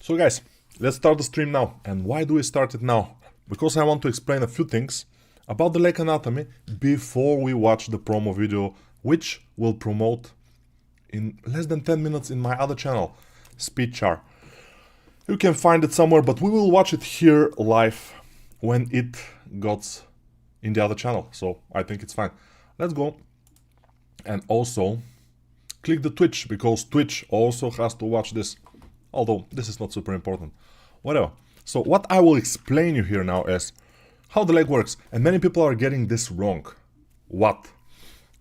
So guys, let's start the stream now. And why do we start it now? Because I want to explain a few things about the leg anatomy before we watch the promo video, which will promote in less than 10 minutes in my other channel, Speedchar. You can find it somewhere, but we will watch it here live when it goes in the other channel. So I think it's fine. Let's go. And also click the Twitch, because Twitch also has to watch this. Although this is not super important. Whatever. So what I will explain you here now is how the leg works. And many people are getting this wrong. What?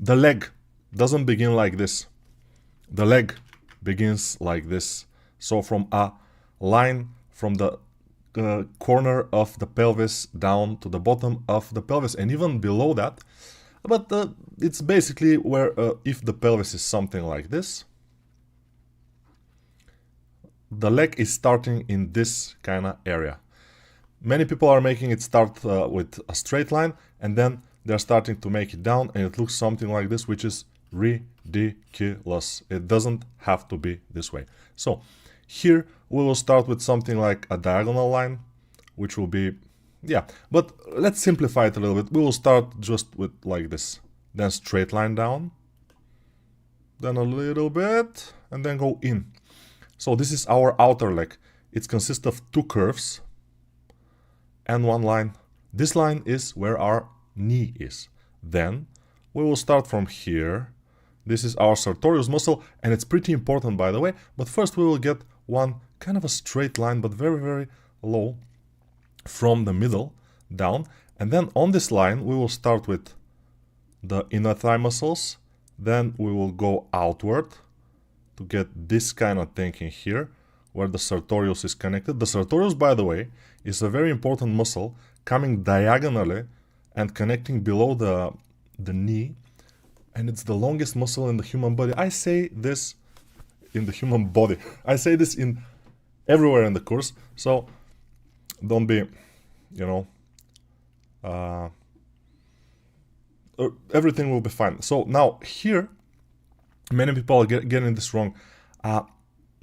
The leg doesn't begin like this. The leg begins like this. So from a line from the corner of the pelvis down to the bottom of the pelvis, and even below that. But it's basically where if the pelvis is something like this, the leg is starting in this kind of area. Many people are making it start with a straight line, and then they're starting to make it down, and it looks something like this, which is ridiculous. It doesn't have to be this way. So here we will start with something like a diagonal line, which will be, yeah, but let's simplify it a little bit. We will start just with like this, then straight line down, then a little bit, and then go in. So this is our outer leg. It consists of two curves and one line. This line is where our knee is. Then we will start from here. This is our sartorius muscle, and it's pretty important, by the way. But first we will get one kind of a straight line, but very, very low from the middle down. And then on this line, we will start with the inner thigh muscles. Then we will go outward to get this kind of thing in here, where the sartorius is connected. The sartorius, by the way, is a very important muscle coming diagonally and connecting below the knee. And it's the longest muscle in the human body. I say this in the human body. I say this in everywhere in the course. So don't be, you know, everything will be fine. So now here, many people are getting this wrong.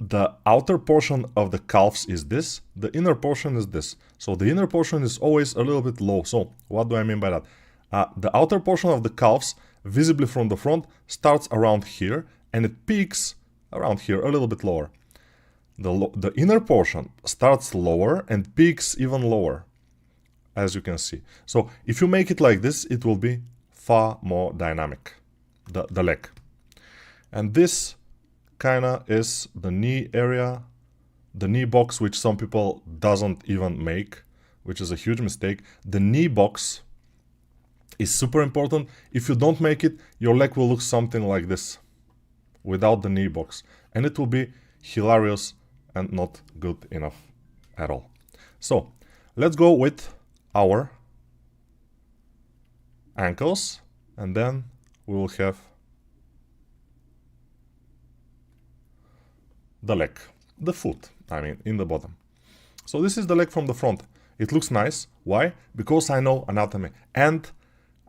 The outer portion of the calves is this. The inner portion is this. So the inner portion is always a little bit low. So what do I mean by that? The outer portion of the calves, visibly from the front, starts around here, and it peaks around here, a little bit lower. The inner portion starts lower and peaks even lower, as you can see. So if you make it like this, it will be far more dynamic, the leg. And this kind of is the knee area, the knee box, which some people doesn't even make, which is a huge mistake. The knee box is super important. If you don't make it, your leg will look something like this without the knee box, and it will be hilarious and not good enough at all. So let's go with our ankles, and then we will have the leg, the foot, I mean, in the bottom. So this is the leg from the front. It looks nice. Why? Because I know anatomy. And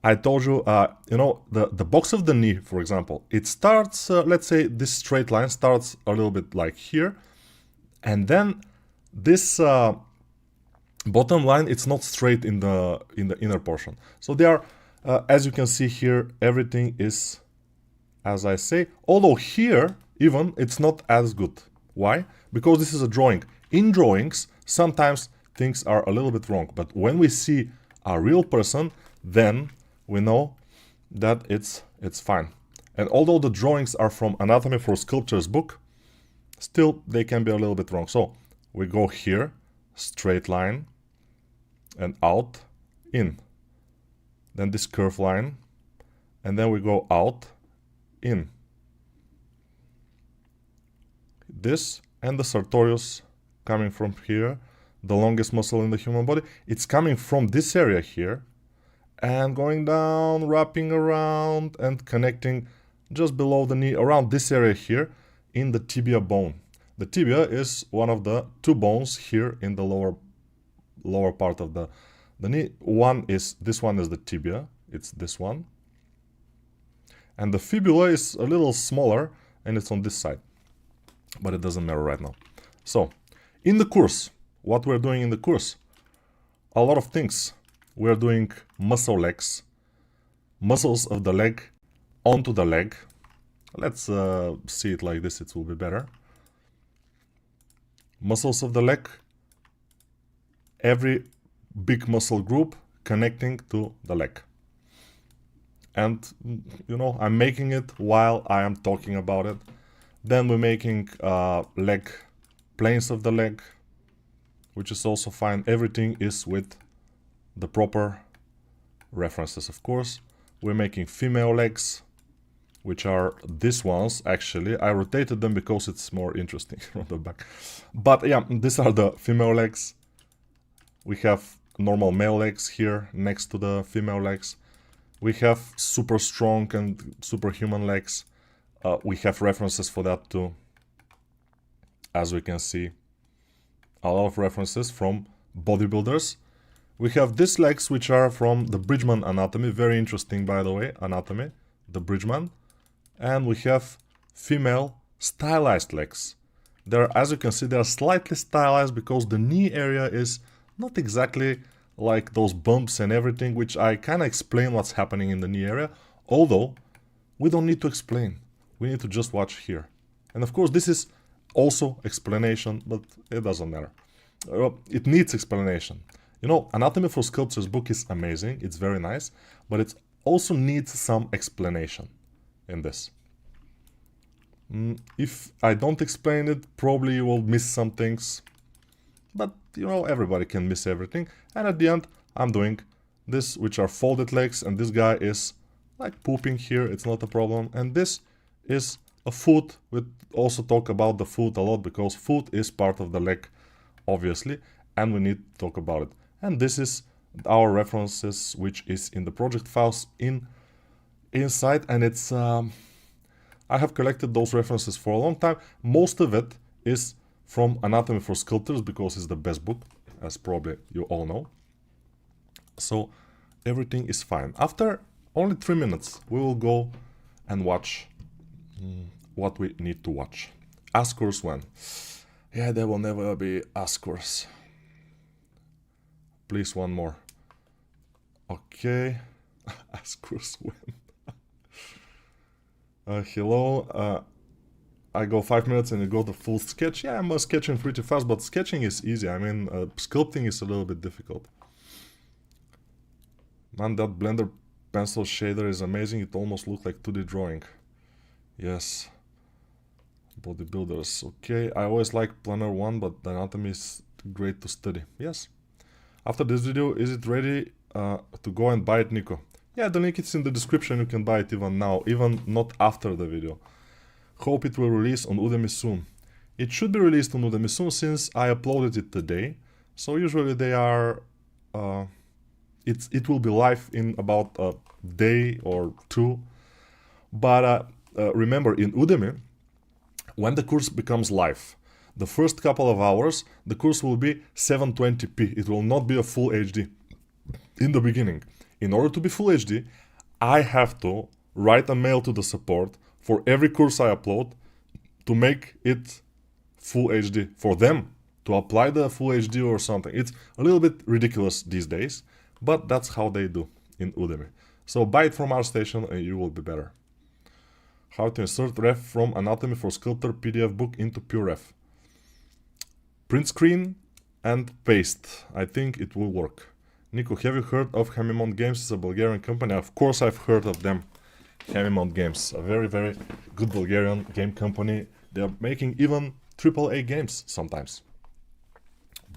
I told you, you know, the box of the knee, for example, it starts, let's say this straight line starts a little bit like here. And then this bottom line, it's not straight in the inner portion. So they are, as you can see here, everything is, as I say, although here, even, it's not as good. Why? Because this is a drawing. In drawings, sometimes things are a little bit wrong. But when we see a real person, then we know that it's fine. And although the drawings are from Anatomy for Sculptures book, still they can be a little bit wrong. So we go here, straight line, and out, in. Then this curve line, and then we go out, in. This and the sartorius coming from here, the longest muscle in the human body, it's coming from this area here and going down, wrapping around and connecting just below the knee around this area here in the tibia bone. The tibia is one of the two bones here in the lower part of the knee. This one is the tibia, it's this one. And the fibula is a little smaller, and it's on this side. But it doesn't matter right now. So, In the course, what we're doing in the course? A lot of things. We're doing muscle legs, muscles of the leg onto the leg. Let's see it like this, it will be better. Muscles of the leg, every big muscle group connecting to the leg. And, you know, I'm making it while I am talking about it. Then we're making leg, planes of the leg, which is also fine. Everything is with the proper references, of course. We're making female legs, which are these ones, actually. I rotated them because it's more interesting from the back. But yeah, these are the female legs. We have normal male legs here next to the female legs. We have super strong and superhuman legs. We have references for that too. As we can see, a lot of references from bodybuilders. We have these legs, which are from the Bridgman anatomy. Very interesting, by the way, anatomy, the Bridgman. And we have female stylized legs. They're, as you can see, they're slightly stylized because the knee area is not exactly like those bumps and everything, which I kind of explain what's happening in the knee area. Although, we don't need to explain. We need to just watch here. And of course, this is also explanation, but it doesn't matter. It needs explanation. You know, Anatomy for Sculptors book is amazing. It's very nice, but it also needs some explanation in this. If I don't explain it, probably you will miss some things. But, you know, everybody can miss everything. And at the end, I'm doing this, which are folded legs. And this guy is like pooping here. It's not a problem. And this is a foot. We also talk about the foot a lot because foot is part of the leg, obviously. And we need to talk about it. And this is our references, which is in the project files inside. And it's... I have collected those references for a long time. Most of it is from Anatomy for Sculptors because it's the best book, as probably you all know. So everything is fine. After only 3 minutes, we will go and watch what we need to watch. Ask-Course when? Yeah, there will never be Ask-Course. Please, one more. Okay. Ask-Course when? Hello. I go 5 minutes and you go the full sketch. Yeah, I'm sketching pretty fast, but sketching is easy. I mean, sculpting is a little bit difficult. Man, that Blender pencil shader is amazing. It almost looks like 2D drawing. Yes. Bodybuilders. Okay, I always like Planner 1, but the anatomy is great to study. Yes. After this video, is it ready to go and buy it, Nico? Yeah, the link is in the description. You can buy it even now, even not after the video. Hope it will release on Udemy soon. It should be released on Udemy soon since I uploaded it today. So usually they are... it will be live in about a day or two. But remember, in Udemy, when the course becomes live, the first couple of hours, the course will be 720p. It will not be a full HD in the beginning. In order to be full HD, I have to write a mail to the support for every course I upload to make it full HD. For them to apply the full HD or something. It's a little bit ridiculous these days, but that's how they do in Udemy. So buy it from ArtStation and you will be better. How to insert ref from Anatomy for Sculptor PDF book into PureRef. Print screen and paste. I think it will work. Nico, have you heard of Hemimont Games? It's a Bulgarian company. Of course I've heard of them. Hemimont Games, a very, very good Bulgarian game company. They're making even AAA games sometimes.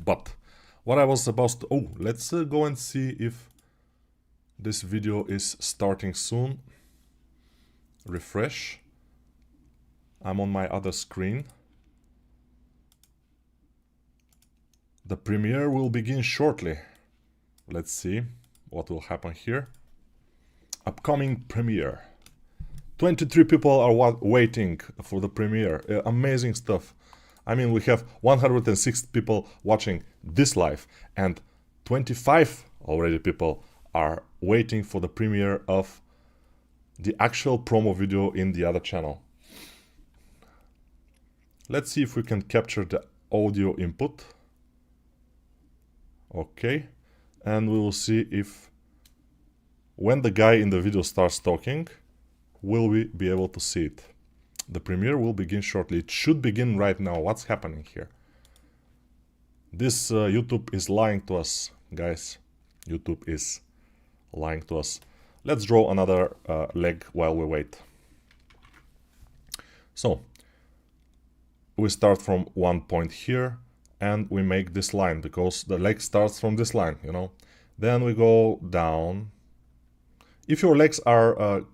But what I was supposed to... Oh, let's go and see if this video is starting soon. Refresh. I'm on my other screen. The premiere will begin shortly. Let's see what will happen here. Upcoming premiere. 23 people are waiting for the premiere. Amazing stuff. I mean, we have 106 people watching this live and 25 already people are waiting for the premiere of the actual promo video in the other channel. Let's see if we can capture the audio input. Okay, and we will see if when the guy in the video starts talking, will we be able to see it. The premiere will begin shortly. It should begin right now. What's happening here? This YouTube is lying to us, guys. YouTube is lying to us. Let's draw another leg while we wait. So, we start from one point here, and we make this line, because the leg starts from this line, you know. Then we go down. If your legs are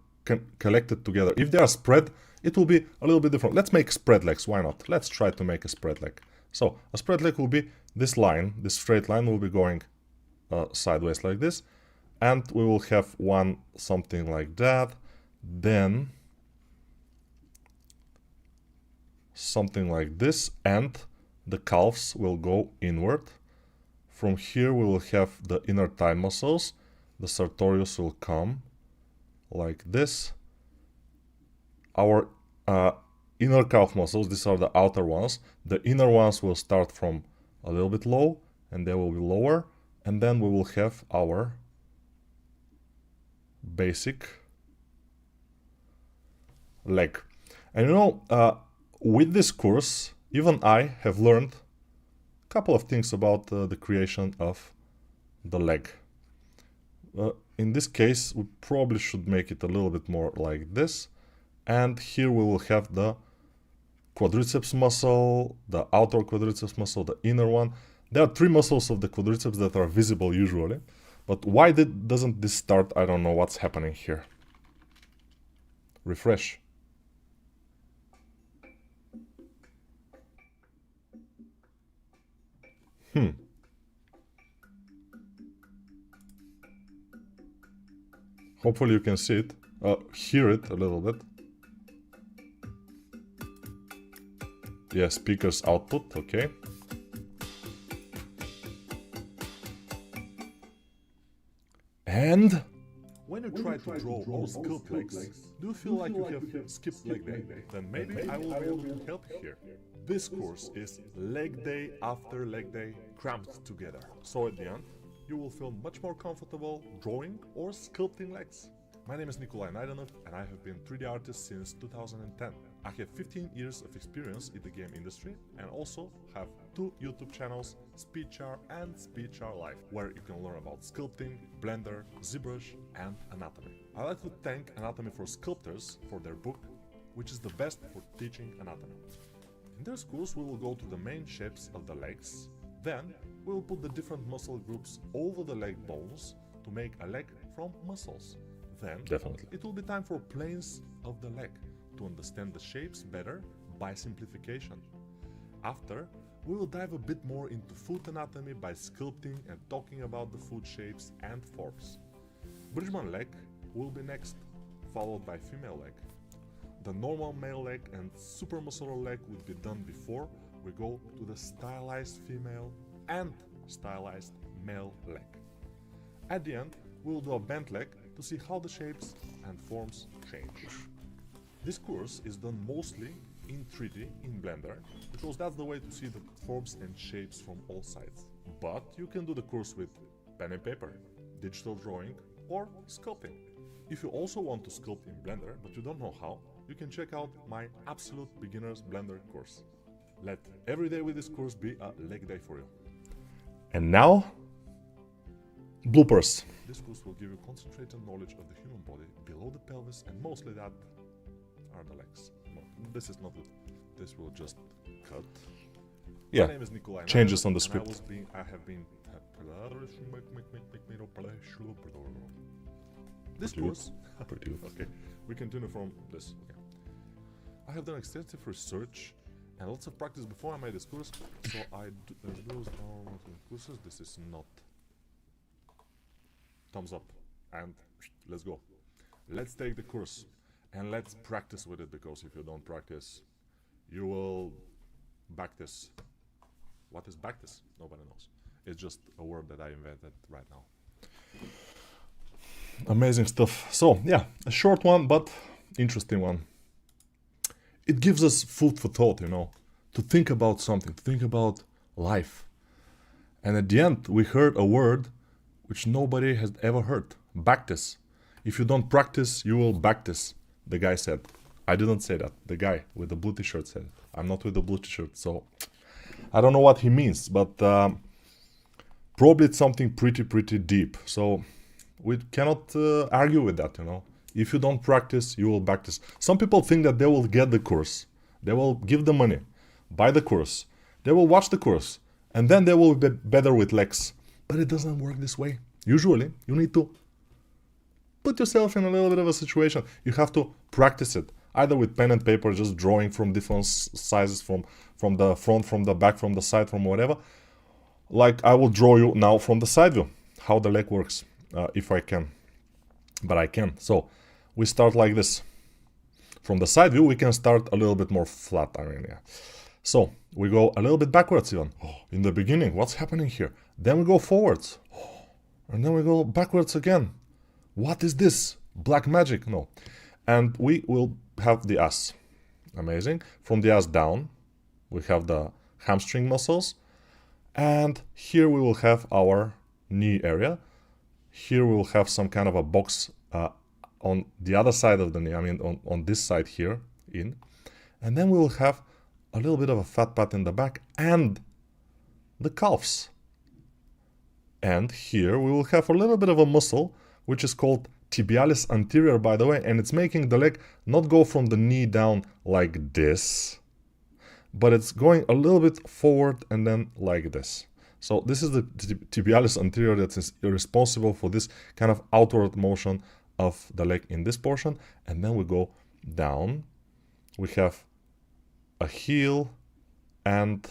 collected together, if they are spread, it will be a little bit different. Let's make spread legs, why not? Let's try to make a spread leg. So, a spread leg will be this line, this straight line will be going sideways like this, and we will have one something like that, then something like this, and the calves will go inward. From here we will have the inner thigh muscles, the sartorius will come like this. Our inner calf muscles, these are the outer ones, the inner ones will start from a little bit low, and they will be lower, and then we will have our basic leg. And you know, with this course, even I have learned a couple of things about the creation of the leg. In this case, we probably should make it a little bit more like this. And here we will have the quadriceps muscle, the outer quadriceps muscle, the inner one. There are three muscles of the quadriceps that are visible usually. But why doesn't this start? I don't know what's happening here. Refresh. Hopefully you can see it, hear it a little bit. Yeah, speakers output, okay. And when you try to draw or sculpt legs, do you feel like you have skipped leg day? Then maybe I will be able to help you here. This course is leg day after leg day crammed together. So at the end, you will feel much more comfortable drawing or sculpting legs. My name is Nikolai Najdenov and I have been 3D artist since 2010. I have 15 years of experience in the game industry and also have 2 YouTube channels, Speedchar and Speedchar Live, where you can learn about sculpting, Blender, ZBrush and anatomy. I'd like to thank Anatomy for Sculptors for their book, which is the best for teaching anatomy. In this course we will go to the main shapes of the legs, then we will put the different muscle groups over the leg bones to make a leg from muscles. Then it will be time for planes of the leg to understand the shapes better by simplification. After, we will dive a bit more into foot anatomy by sculpting and talking about the foot shapes and forms. Bridgman leg will be next, followed by female leg. The normal male leg and supramuscular leg would be done before we go to the stylized female and stylized male leg. At the end, we will do a bent leg to see how the shapes and forms change. This course is done mostly in 3D in Blender, because that's the way to see the forms and shapes from all sides. But you can do the course with pen and paper, digital drawing or sculpting. If you also want to sculpt in Blender but you don't know how, you can check out my Absolute Beginners Blender course. Let every day with this course be a leg day for you. And now, bloopers. This course will give you concentrated knowledge of the human body below the pelvis, and mostly that are the legs. No, this is not good. This will just cut. Yeah, my name is Nikolai changes on the script. I have been this course. Pretty good. Okay, we continue from this. Okay. I have done extensive research and lots of practice before I made this course, so I do those courses. This is not thumbs up, and let's go. Let's take the course and let's practice with it, because if you don't practice, you will backtiss. What is backtiss? Nobody knows. It's just a word that I invented right now. Amazing stuff. So yeah, a short one but interesting one. It gives us food for thought, you know. to think about something, to think about life. And at the end, we heard a word which nobody has ever heard. Bactis. If you don't practice, you will bactis, the guy said. I didn't say that. The guy with the blue t-shirt said it. I'm not with the blue t-shirt, so I don't know what he means, but probably it's something pretty deep. So we cannot argue with that, you know. If you don't practice, you will bactis. Some people think that they will get the course. They will give the money, buy the course. They will watch the course, and then they will be better with legs. But it doesn't work this way. Usually, you need to put yourself in a little bit of a situation. You have to practice it, either with pen and paper, just drawing from different sizes, from the front, from the back, from the side, from whatever. Like I will draw you now from the side view, how the leg works, if I can. But I can. So we start like this. From the side view, we can start a little bit more flat. I mean, yeah. So we go a little bit backwards even. In the beginning, what's happening here? Then we go forwards. And then we go backwards again. What is this? Black magic? No. And we will have the ass. Amazing. From the ass down, we have the hamstring muscles. And here we will have our knee area. Here we will have some kind of a box on the other side of the knee. I mean, on this side here, in. And then we will have a little bit of a fat pad in the back and the calves. And here we will have a little bit of a muscle, which is called tibialis anterior, by the way, and it's making the leg not go from the knee down like this, but it's going a little bit forward and then like this. So this is the tibialis anterior that is responsible for this kind of outward motion of the leg in this portion. And then we go down. We have a heel and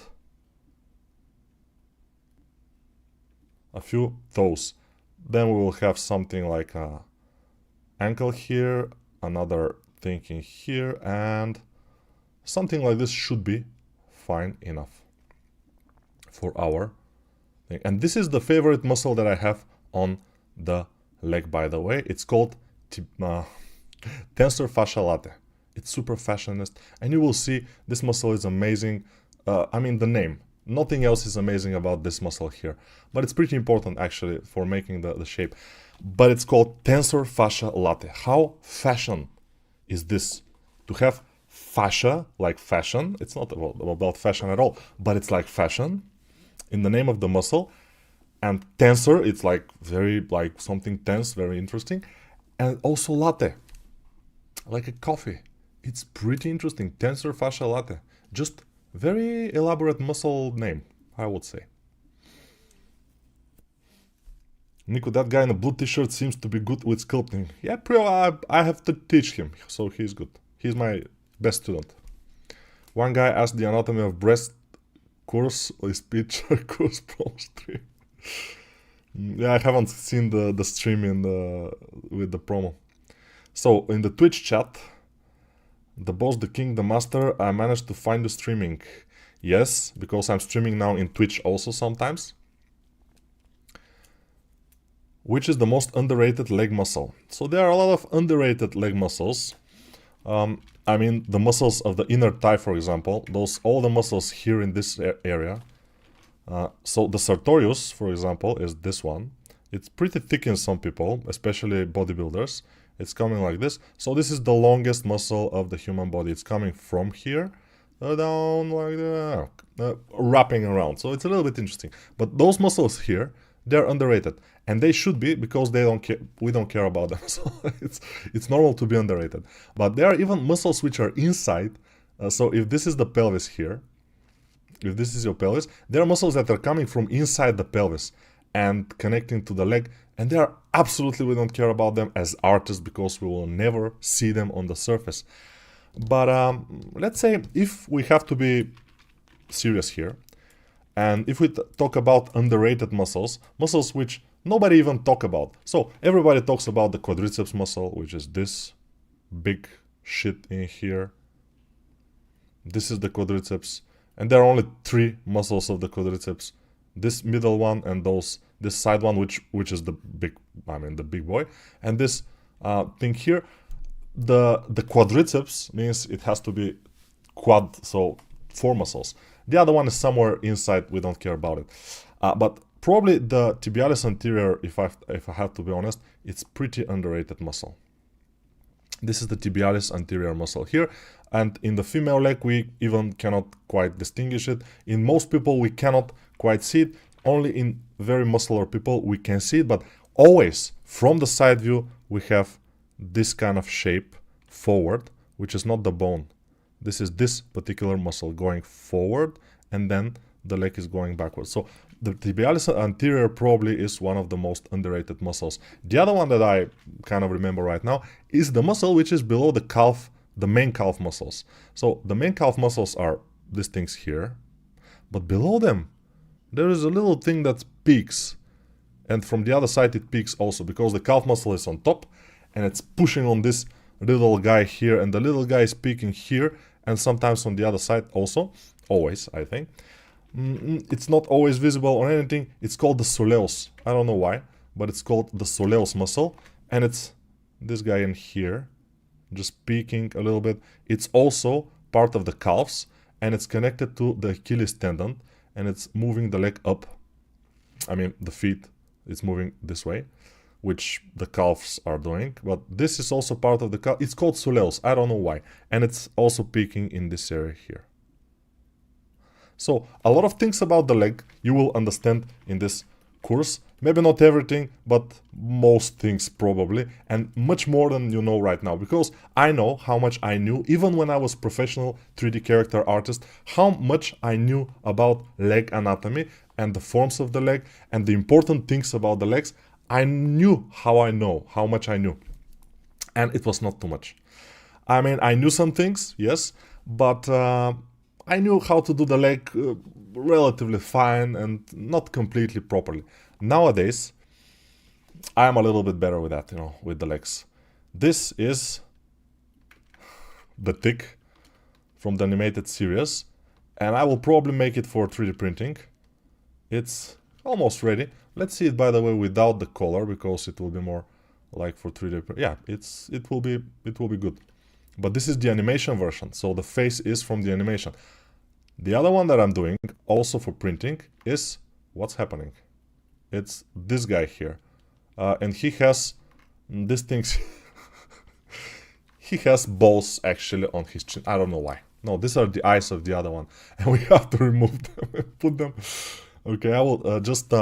a few toes. Then we will have something like a ankle here, another thing in here, and something like this should be fine enough for our thing. And this is the favorite muscle that I have on the leg, by the way. It's called tensor fascia latae. It's super fashionist, and you will see this muscle is amazing. I mean, the name. Nothing else is amazing about this muscle here, but it's pretty important actually for making the shape. But it's called tensor fascia latae. How fashion is this? To have fascia, like fashion, it's not about fashion at all, but it's like fashion in the name of the muscle. And tensor, it's like very, like something tense, very interesting. And also latte, like a coffee. It's pretty interesting. Tensor fascia latae. Just very elaborate muscle name, I would say. Nico, that guy in a blue t-shirt seems to be good with sculpting. Yeah, I have to teach him, so he's good. He's my best student. One guy asked the anatomy of breast course or speech course pro stream. Yeah, I haven't seen the stream with the promo. So in the Twitch chat, the boss, the king, the master, I managed to find the streaming. Yes, because I'm streaming now in Twitch also sometimes. Which is the most underrated leg muscle? So there are a lot of underrated leg muscles. I mean, the muscles of the inner thigh, for example, all the muscles here in this area. So the sartorius, for example, is this one. It's pretty thick in some people, especially bodybuilders. It's coming like this. So this is the longest muscle of the human body. It's coming from here down like that, wrapping around. So it's a little bit interesting. But those muscles here, they're underrated, and they should be, because they don't care. We don't care about them. So it's normal to be underrated. But there are even muscles which are inside. So if this is the pelvis here, if this is your pelvis, there are muscles that are coming from inside the pelvis and connecting to the leg, and they are absolutely, we don't care about them as artists because we will never see them on the surface. But let's say if we have to be serious here, and if we talk about underrated muscles which nobody even talk about. So everybody talks about the quadriceps muscle, which is this big shit in here. This is the quadriceps, and there are only 3 muscles of the quadriceps. This middle one and this side one, which is the big, the big boy, and this thing here. The quadriceps means it has to be quad, so 4 muscles. The other one is somewhere inside, we don't care about it. But probably the tibialis anterior, if I have to be honest, it's pretty underrated muscle. This is the tibialis anterior muscle here, and in the female leg we even cannot quite distinguish it. In most people we cannot quite see it. Only in very muscular people we can see it, but always from the side view we have this kind of shape forward, which is not the bone. This is this particular muscle going forward, and then the leg is going backwards. So the tibialis anterior probably is one of the most underrated muscles. The other one that I kind of remember right now is the muscle which is below the calf, the main calf muscles. So the main calf muscles are these things here, but below them there is a little thing that peaks, and from the other side it peaks also, because the calf muscle is on top and it's pushing on this little guy here, and the little guy is peaking here, and sometimes on the other side also, always I think. It's not always visible or anything. It's called the soleus. I don't know why, but it's called the soleus muscle, and it's this guy in here, just peaking a little bit. It's also part of the calves, and it's connected to the Achilles tendon, and it's moving the leg up. I mean, the feet, it's moving this way, which the calves are doing, but this is also part of the calf. It's called soleus. I don't know why, and it's also peaking in this area here. So a lot of things about the leg you will understand in this course. Maybe not everything, but most things probably, and much more than you know right now, because I know how much I knew even when I was professional 3D character artist, how much I knew about leg anatomy and the forms of the leg and the important things about the legs. I knew how much I knew, and it was not too much. I mean, I knew some things, yes, but I knew how to do the leg relatively fine and not completely properly. Nowadays, I am a little bit better with that, with the legs. This is the tick from the animated series, and I will probably make it for 3D printing. It's almost ready. Let's see it, by the way, without the color, because it will be more like for 3D print. Yeah, it will be good. But this is the animation version, so the face is from the animation. The other one that I'm doing, also for printing, is what's happening. It's this guy here, and he has these things. He has balls actually on his chin. I don't know why. No, these are the eyes of the other one, and we have to remove them and put them. Okay, I will just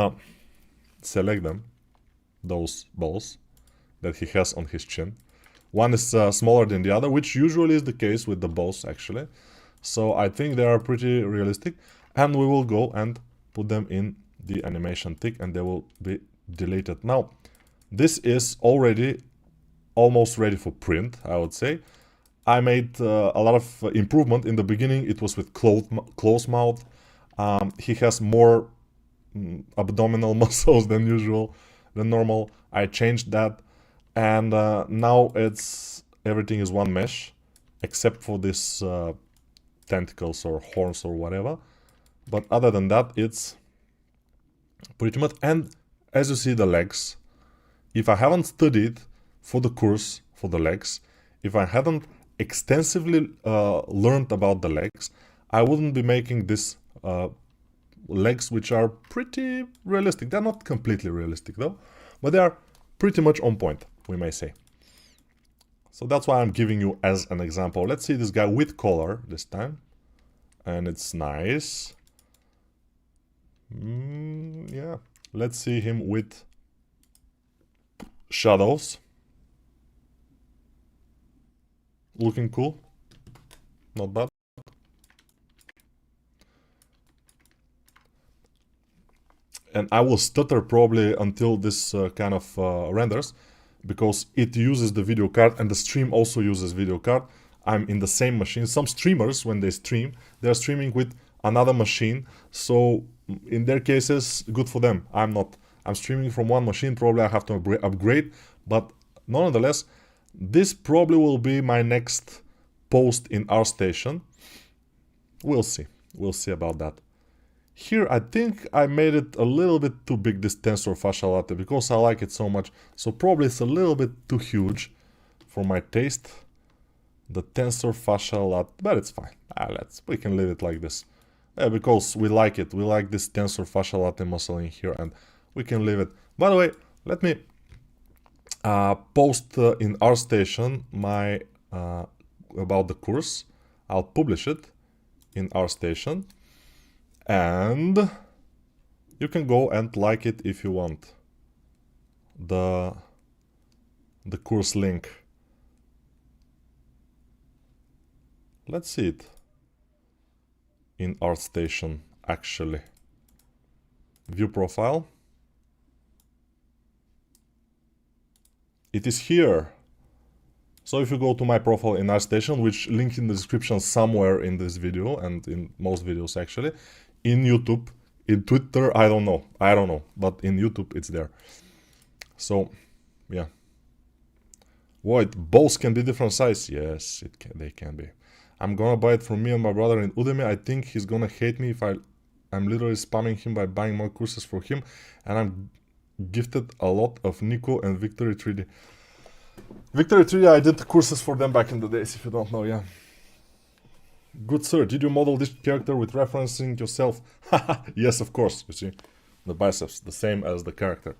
select them, those balls that he has on his chin. One is smaller than the other, which usually is the case with the balls actually. So I think they are pretty realistic, and we will go and put them in the animation tick, and they will be deleted. Now, this is already almost ready for print, I would say. I made a lot of improvement. In the beginning, it was with closed mouth. He has more abdominal muscles than usual, than normal. I changed that, and now everything is one mesh, except for this tentacles or horns or whatever. But other than that, it's pretty much. And as you see, the legs, if I haven't studied for the course for the legs, if I hadn't extensively learned about the legs, I wouldn't be making this legs, which are pretty realistic. They're not completely realistic though, but they are pretty much on point, we may say. So that's why I'm giving you as an example. Let's see this guy with color this time, and it's nice. Yeah, let's see him with shadows. Looking cool, not bad. And I will stutter probably until this kind of renders, because it uses the video card, and the stream also uses video card. I'm in the same machine. Some streamers, when they stream, they're streaming with another machine, so in their cases, good for them. I'm not. I'm streaming from one machine, probably I have to upgrade, but nonetheless, this probably will be my next post in ArtStation. We'll see. We'll see about that. Here, I think I made it a little bit too big, this tensor fascia latte, because I like it so much. So probably it's a little bit too huge for my taste, the tensor fascia latte, but it's fine. we can leave it like this. Because we like it. We like this tensor fascia latte muscle in here, and we can leave it. By the way, let me post in ArtStation my about the course. I'll publish it in ArtStation, and you can go and like it if you want. The course link. Let's see it in ArtStation actually. View profile. It is here. So if you go to my profile in ArtStation, which link in the description somewhere in this video and in most videos actually, in YouTube, in Twitter, I don't know, but in YouTube it's there. So yeah. What, both can be different size? Yes, they can be. I'm gonna buy it from me and my brother in Udemy. I think he's gonna hate me if I'm literally spamming him by buying more courses for him, and I'm gifted a lot of Nico and Victory 3D. Victory 3D, I did courses for them back in the days, if you don't know, yeah. Good sir, did you model this character with referencing yourself? Yes, of course, you see. The biceps, the same as the character.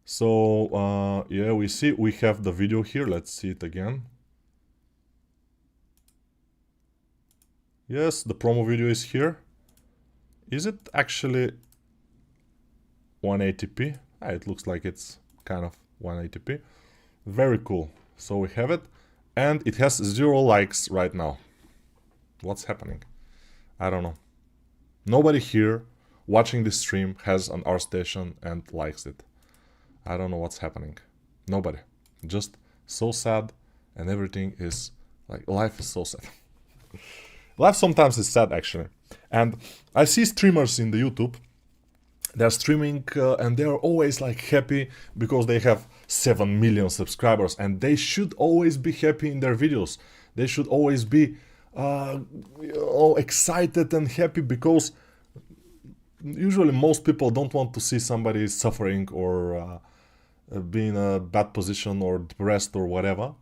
So, yeah, we have the video here. Let's see it again. Yes, the promo video is here. Is it actually 180p? It looks like it's kind of 180p. Very cool. So we have it, and it has 0 likes right now. What's happening? I don't know. Nobody here watching this stream has an ArtStation and likes it. I don't know what's happening. Nobody. Just so sad, and everything is like, life is so sad. Life sometimes is sad actually. And I see streamers in the YouTube, they're streaming and they're always like happy because they have 7 million subscribers, and they should always be happy in their videos. They should always be excited and happy, because usually most people don't want to see somebody suffering or be in a bad position or depressed or whatever.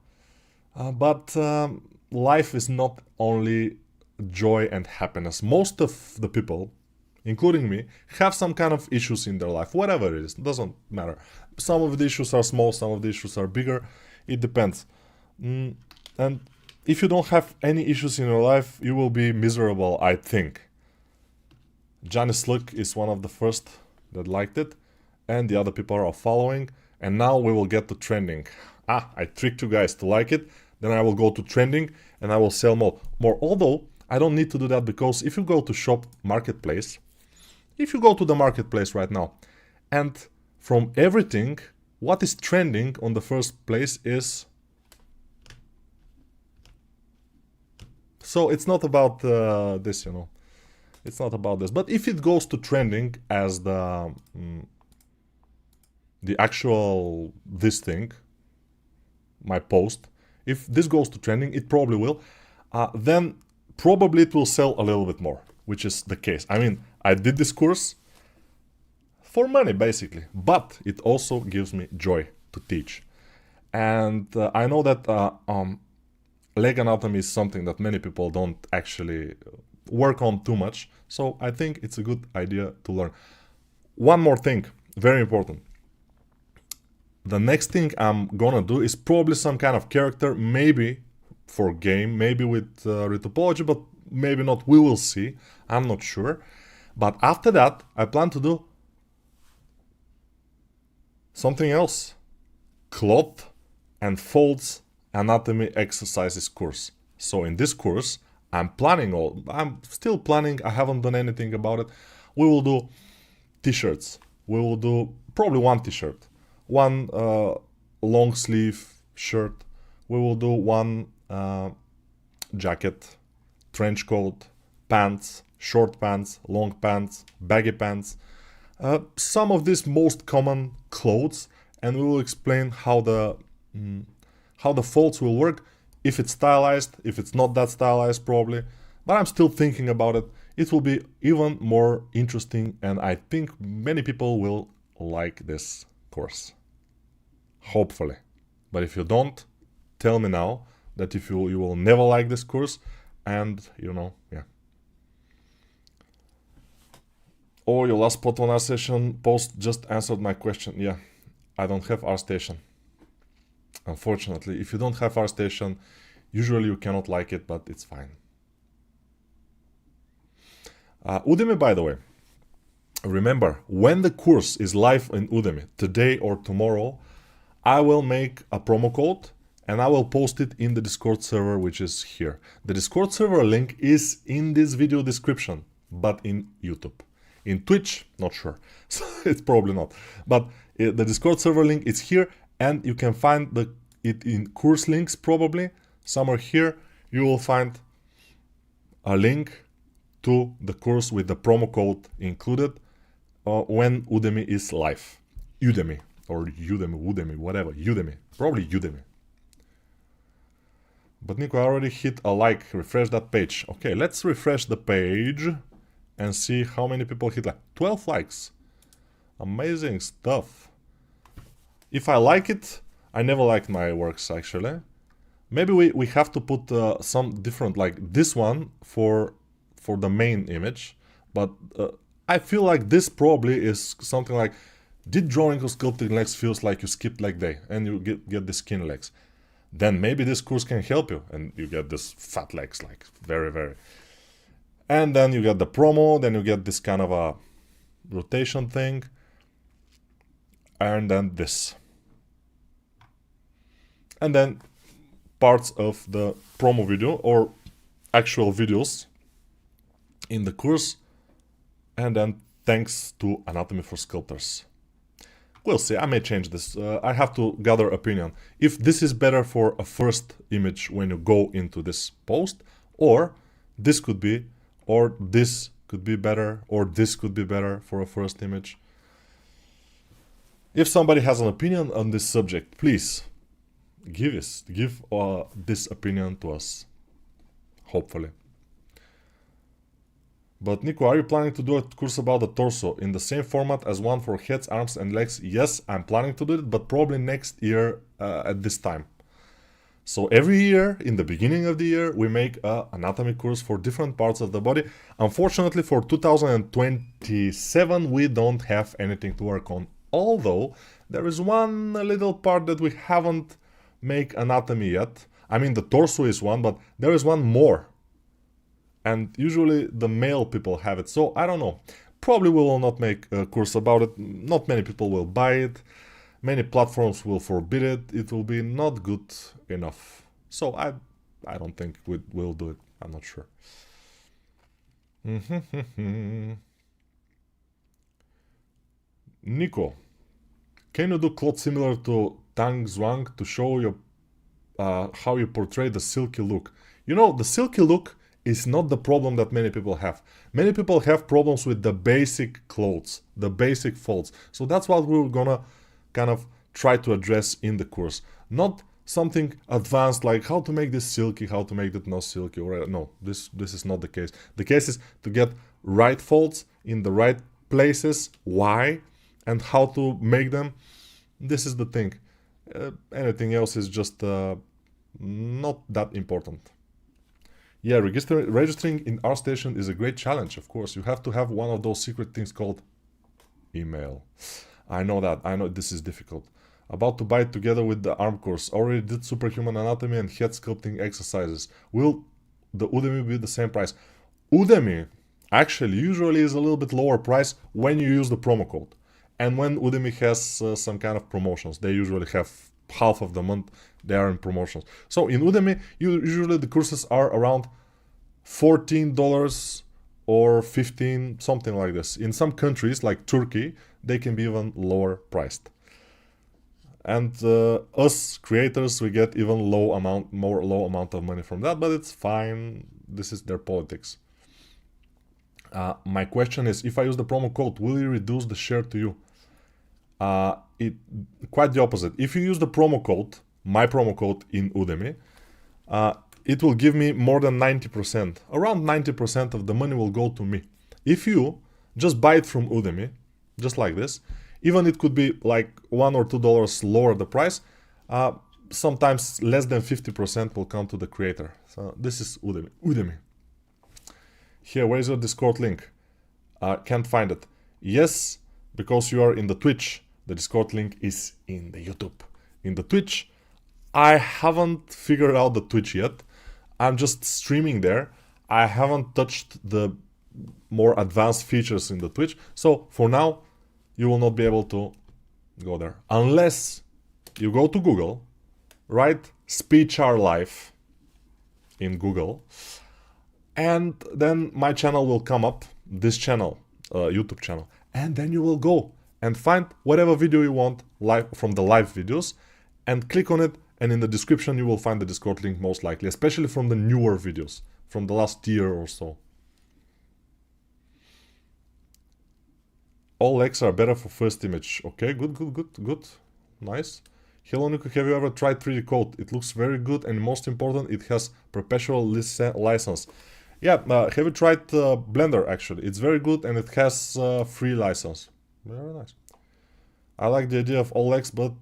But life is not only joy and happiness. Most of the people, including me, have some kind of issues in their life, whatever it is, doesn't matter. Some of the issues are small, some of the issues are bigger, it depends. And if you don't have any issues in your life, you will be miserable, I think. Johnny Slick is one of the first that liked it, and the other people are following, and now we will get to trending. I tricked you guys to like it, then I will go to trending, and I will sell more. Although, I don't need to do that, because if you go to shop marketplace, if you go to the marketplace right now, and from everything, what is trending on the first place is... So it's not about this, you know. It's not about this. But if it goes to trending as the actual this thing, my post, if this goes to trending, it probably will, then probably it will sell a little bit more, which is the case. I mean, I did this course for money, basically, but it also gives me joy to teach. And I know that leg anatomy is something that many people don't actually work on too much, so I think it's a good idea to learn. One more thing, very important. The next thing I'm gonna do is probably some kind of character, maybe for game, maybe with retopology, but maybe not, we will see, I'm not sure. But after that, I plan to do something else. Cloth and folds anatomy exercises course. So in this course, I'm still planning, I haven't done anything about it. We will do t-shirts. We will do probably one t-shirt, one long sleeve shirt. We will do one jacket, trench coat, pants, short pants, long pants, baggy pants. Some of these most common clothes, and we will explain how the folds will work, if it's stylized, if it's not that stylized probably, but I'm still thinking about it. It will be even more interesting, and I think many people will like this course. Hopefully. But if you don't, tell me now, that if you will never like this course, and yeah. Oh, your last spot on ArtStation post just answered my question. Yeah, I don't have ArtStation. Unfortunately, if you don't have ArtStation, usually you cannot like it, but it's fine. Udemy, by the way, remember, when the course is live in Udemy, today or tomorrow, I will make a promo code and I will post it in the Discord server, which is here. The Discord server link is in this video description, but in YouTube. In Twitch, not sure, so it's probably not. But the Discord server link is here, and you can find it in course links probably. Somewhere here, you will find a link to the course with the promo code included when Udemy is live. Udemy, or Udemy, whatever, Udemy, probably Udemy. But Nico, I already hit a like, refresh that page. Okay, let's refresh the page and see how many people hit like 12 likes. Amazing stuff. If I like it, I never liked my works actually. Maybe we have to put some different, like this one for the main image, but I feel like this probably is something like, did drawing or sculpting legs feels like you skipped leg day and you get the skin legs? Then maybe this course can help you and you get this fat legs, like very. And then you get the promo, then you get this kind of a rotation thing, and then this. And then parts of the promo video or actual videos in the course, and then thanks to Anatomy for Sculptors. We'll see, I may change this. I have to gather opinion. If this is better for a first image when you go into this post, or this could be, or this could be better, or this could be better for a first image. If somebody has an opinion on this subject, please give this opinion to us, hopefully. But Nico, are you planning to do a course about the torso in the same format as one for heads, arms and legs? Yes, I'm planning to do it, but probably next year at this time. So every year, in the beginning of the year, we make an anatomy course for different parts of the body. Unfortunately, for 2027, we don't have anything to work on. Although, there is one little part that we haven't made anatomy yet. I mean, the torso is one, but there is one more. And usually the male people have it, so I don't know. Probably we will not make a course about it. Not many people will buy it. Many platforms will forbid it. It will be not good enough. So I don't think we'll do it. I'm not sure. Nico, can you do clothes similar to Tang Zhuang to show your how you portray the silky look? You know, the silky look is not the problem that many people have. Many people have problems with the basic clothes, the basic folds. So that's what we're gonna kind of try to address in the course. Not something advanced like how to make this silky, how to make that not silky, or no, this is not the case. The case is to get right folds in the right places, why, and how to make them. This is the thing. Anything else is just not that important. Yeah, registering in ArtStation is a great challenge, of course. You have to have one of those secret things called email. I know that. I know this is difficult. About to buy it together with the ARM course. Already did superhuman anatomy and head sculpting exercises. Will the Udemy be the same price? Udemy actually usually is a little bit lower price when you use the promo code. And when Udemy has some kind of promotions. They usually have half of the month they are in promotions. So in Udemy, usually the courses are around $14 or $15, something like this. In some countries like Turkey, they can be even lower priced. And us creators, we get even low amount of money from that, but it's fine. This is their politics. My question is, if I use the promo code, will you reduce the share to you? Quite the opposite. If you use the promo code, my promo code in Udemy, it will give me more than 90%. Around 90% of the money will go to me. If you just buy it from Udemy, just like this, even it could be like $1 or $2 lower the price, sometimes less than 50% will come to the creator. So this is Udemy. Here, where is your Discord link? Can't find it. Yes, because you are in the Twitch, the Discord link is in the YouTube. In the Twitch, I haven't figured out the Twitch yet. I'm just streaming there. I haven't touched the more advanced features in the Twitch. So for now, you will not be able to go there. Unless you go to Google, write SpeechR Live in Google, and then my channel will come up, this channel, YouTube channel, and then you will go and find whatever video you want live from the live videos and click on it, and in the description you will find the Discord link most likely, especially from the newer videos, from the last year or so. All legs are better for first image. Okay, good. Nice. Hello Nico, have you ever tried 3D Code? It looks very good, and most important, it has perpetual license. Yeah, have you tried Blender actually? It's very good and it has free license. Very nice. I like the idea of all legs, but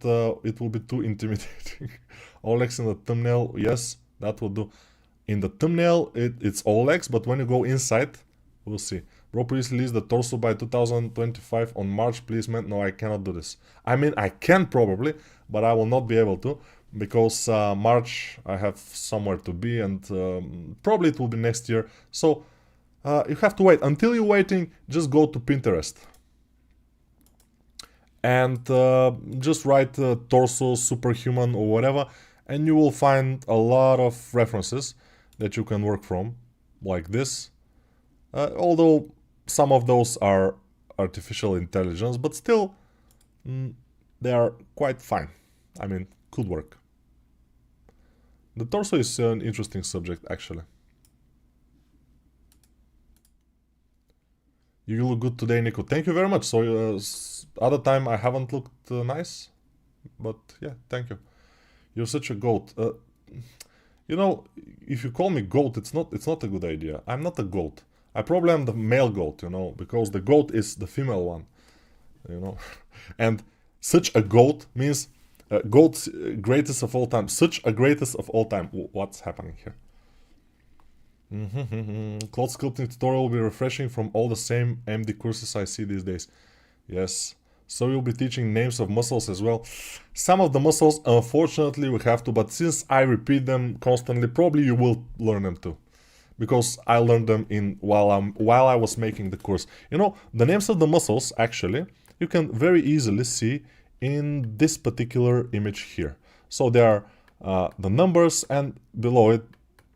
it will be too intimidating. All legs in the thumbnail, yes, that will do. In the thumbnail, it's all legs, but when you go inside, we'll see. Bro, please release the torso by 2025 on March, please, man. No, I cannot do this. I mean, I can probably, but I will not be able to, because March I have somewhere to be, and probably it will be next year. So you have to wait. Until you're waiting, just go to Pinterest and just write torso, superhuman, or whatever, and you will find a lot of references that you can work from, like this. Although some of those are artificial intelligence, but still they are quite fine. I mean, could work. The torso is an interesting subject, actually. You look good today, Nico. Thank you very much. So, other time I haven't looked nice, but yeah, thank you. You're such a goat. You know, if you call me goat, it's not a good idea. I'm not a goat. I probably am the male goat, you know, because the goat is the female one, you know. And such a goat means goat's greatest of all time. Such a greatest of all time. What's happening here? Cloud sculpting tutorial will be refreshing from all the same MD courses I see these days. Yes. So you'll be teaching names of muscles as well. Some of the muscles, unfortunately, we have to, but since I repeat them constantly, probably you will learn them too. Because I learned them while I was making the course. You know, the names of the muscles, actually, you can very easily see in this particular image here. So there are the numbers, and below it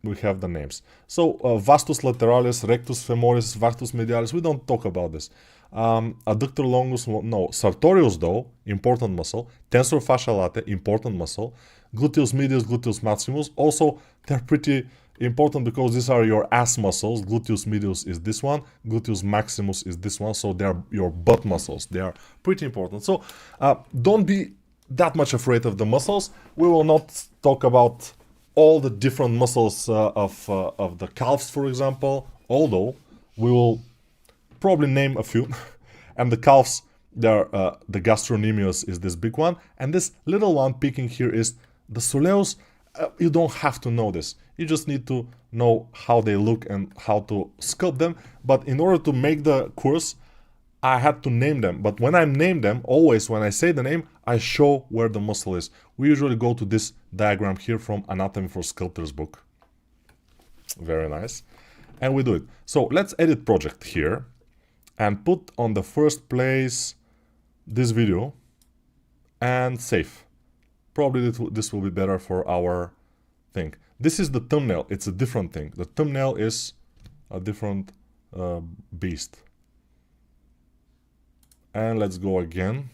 we have the names. So vastus lateralis, rectus femoris, vastus medialis, we don't talk about this. Adductor longus, no. Sartorius, though, important muscle. Tensor fascia latae, important muscle. Gluteus medius, gluteus maximus, also they're pretty important because these are your ass muscles. Gluteus medius is this one, gluteus maximus is this one, so they are your butt muscles. They are pretty important. So don't be that much afraid of the muscles. We will not talk about all the different muscles of the calves, for example, although we will probably name a few. And the calves, the gastrocnemius is this big one, and this little one peeking here is the soleus. You don't have to know this. You just need to know how they look and how to sculpt them. But in order to make the course, I had to name them. But when I name them, always when I say the name, I show where the muscle is. We usually go to this diagram here from Anatomy for Sculptors book. Very nice. And we do it. So let's edit project here and put on the first place this video and save. Probably this will be better for our thing. This is the thumbnail. It's a different thing. The thumbnail is a different beast. And let's go again.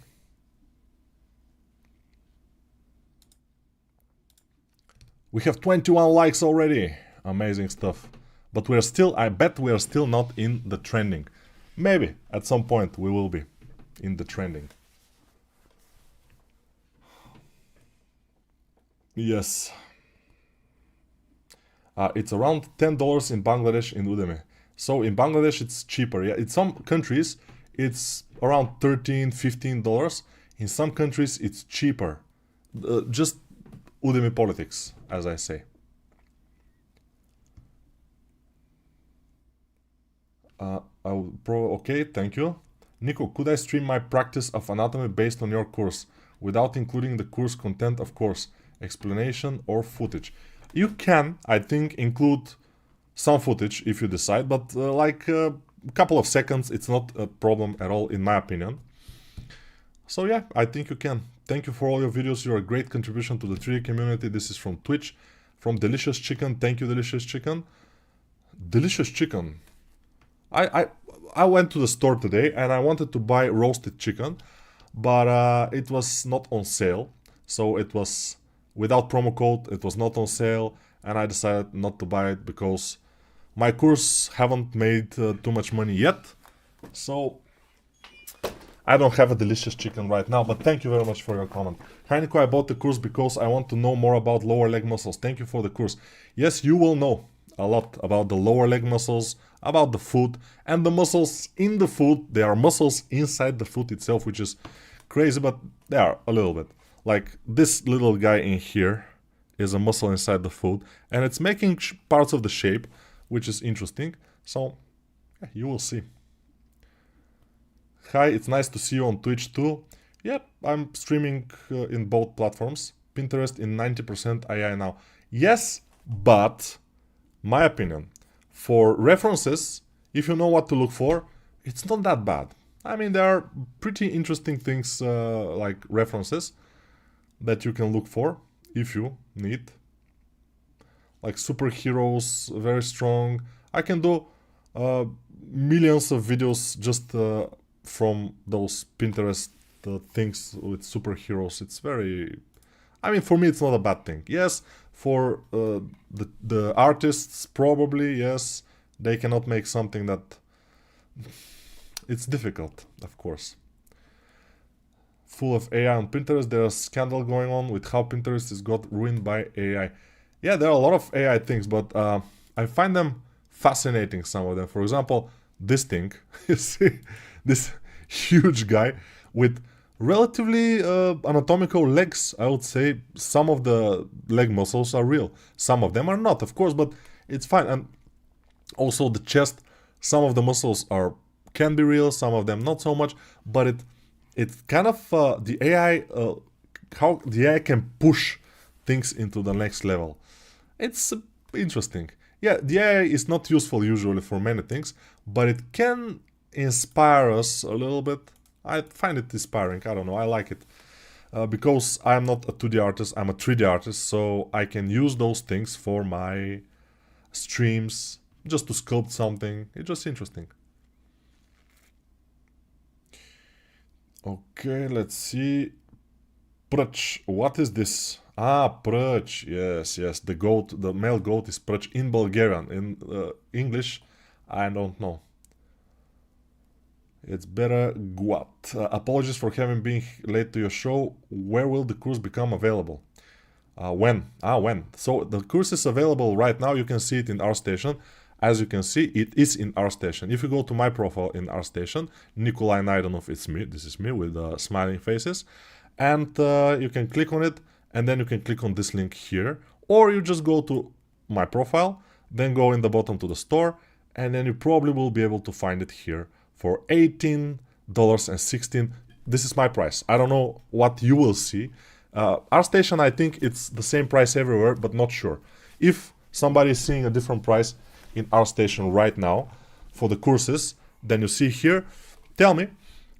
We have 21 likes already. Amazing stuff. But we're still, I bet we are still not in the trending. Maybe at some point we will be in the trending. Yes. It's around $10 in Bangladesh in Udemy. So in Bangladesh it's cheaper. Yeah, in some countries it's around $13, $15. In some countries it's cheaper. Just Udemy politics, as I say. Okay, thank you. Nico, could I stream my practice of anatomy based on your course without including the course content, of course, explanation or footage? You can, I think, include some footage if you decide, but like a couple of seconds, it's not a problem at all, in my opinion. So yeah, I think you can. Thank you for all your videos. You're a great contribution to the 3D community. This is from Twitch, from Delicious Chicken. Thank you, Delicious Chicken. Delicious Chicken. I went to the store today and I wanted to buy roasted chicken, but it was not on sale. So it was without promo code, it was not on sale, and I decided not to buy it because my course haven't made too much money yet. So I don't have a delicious chicken right now, but thank you very much for your comment. Heineko, I bought the course because I want to know more about lower leg muscles. Thank you for the course. Yes, you will know a lot about the lower leg muscles, about the foot, and the muscles in the foot. There are muscles inside the foot itself, which is crazy, but they are a little bit. Like this little guy in here is a muscle inside the foot, and it's making parts of the shape, which is interesting. So, yeah, you will see. Hi, it's nice to see you on Twitch too. Yep, I'm streaming in both platforms. Pinterest in 90% AI now. Yes, but my opinion, for references, if you know what to look for, it's not that bad. I mean, there are pretty interesting things like references that you can look for if you need. Like superheroes, very strong. I can do millions of videos just from those Pinterest things with superheroes. It's very... I mean, for me, it's not a bad thing. Yes, for the artists, probably, yes, they cannot make something that... It's difficult, of course. Full of AI on Pinterest. There's a scandal going on with how Pinterest is got ruined by AI. Yeah, there are a lot of AI things, but I find them fascinating, some of them. For example, this thing, you see, this huge guy with relatively anatomical legs, I would say. Some of the leg muscles are real. Some of them are not, of course, but it's fine. And also the chest, some of the muscles can be real, some of them not so much, but it's kind of the AI, how the AI can push things into the next level. It's interesting. Yeah, the AI is not useful usually for many things, but it can inspire us a little bit. I find it inspiring. I don't know. I like it. Because I'm not a 2D artist, I'm a 3D artist, so I can use those things for my streams, just to sculpt something. It's just interesting. Okay, let's see. Prch, what is this? Ah, Prch, yes, the goat, the male goat is Prch in Bulgarian. In English, I don't know. It's better Guat. Apologies for having been late to your show. Where will the course become available? When? When? So the course is available right now. You can see it in ArtStation. As you can see, it is in ArtStation. If you go to my profile in ArtStation, Nikolai Naidanov, it's me. This is me with smiling faces. And you can click on it, and then you can click on this link here. Or you just go to my profile, then go in the bottom to the store, and then you probably will be able to find it here for $18.16. This is my price. I don't know what you will see. ArtStation, I think it's the same price everywhere, but not sure. If somebody is seeing a different price in ArtStation right now for the courses, then you see here, tell me.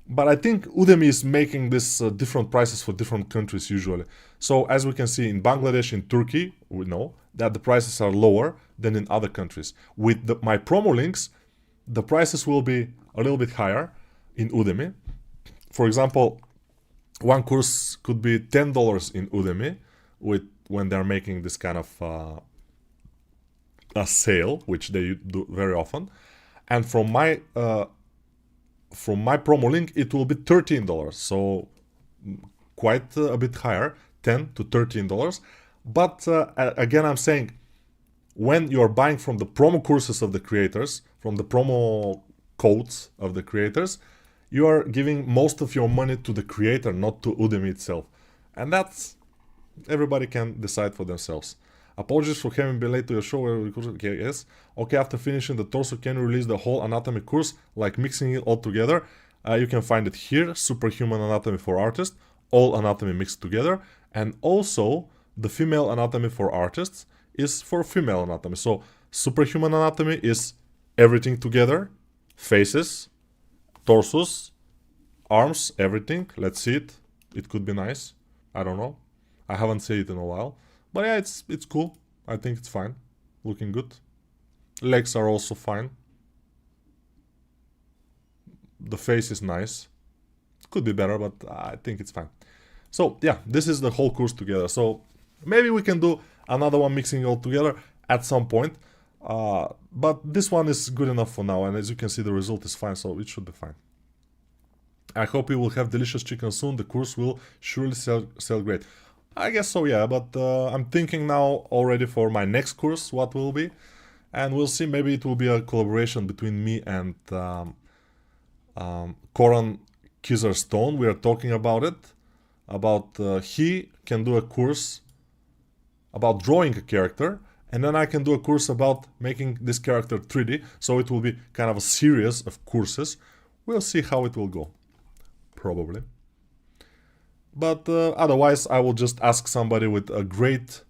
But I think Udemy is making this different prices for different countries usually. So as we can see in Bangladesh, in Turkey, we know that the prices are lower than in other countries. With my promo links, the prices will be a little bit higher in Udemy. For example, one course could be $10 in Udemy when they're making this kind of a sale, which they do very often. And from my promo link, it will be $13. So quite a bit higher, $10 to $13. But again, I'm saying, when you're buying from the promo courses of the creators, from the promo codes of the creators, you are giving most of your money to the creator, not to Udemy itself. And that's everybody can decide for themselves. Apologies for having been late to your show. Okay, yes. Okay, after finishing the torso, can you release the whole anatomy course, like mixing it all together? You can find it here, Superhuman Anatomy for Artists, all anatomy mixed together. And also, the female anatomy for artists is for female anatomy. So, Superhuman Anatomy is everything together, faces, torsos, arms, everything. Let's see it. It could be nice. I don't know. I haven't seen it in a while. But yeah, it's cool. I think it's fine. Looking good. Legs are also fine. The face is nice. Could be better, but I think it's fine. So yeah, this is the whole course together. So maybe we can do another one mixing it all together at some point. But this one is good enough for now. And as you can see, the result is fine. So it should be fine. I hope you will have delicious chicken soon. The course will surely sell great. I guess so, yeah, but I'm thinking now already for my next course what will be. And we'll see, maybe it will be a collaboration between me and Koran Kizar-Stone. We are talking about it. He can do a course about drawing a character. And then I can do a course about making this character 3D. So it will be kind of a series of courses. We'll see how it will go. Probably. But otherwise, I will just ask somebody with a great,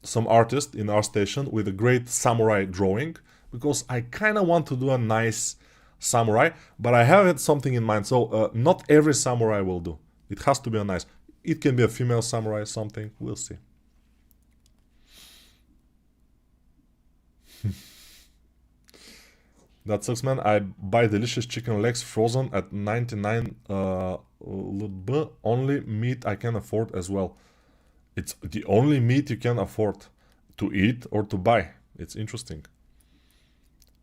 some artist in ArtStation with a great samurai drawing, because I kind of want to do a nice samurai, but I have something in mind. So not every samurai will do. It has to be a nice. It can be a female samurai, something. We'll see. That sucks, man. I buy delicious chicken legs frozen at 99 LB. Only meat I can afford as well. It's the only meat you can afford to eat or to buy. It's interesting.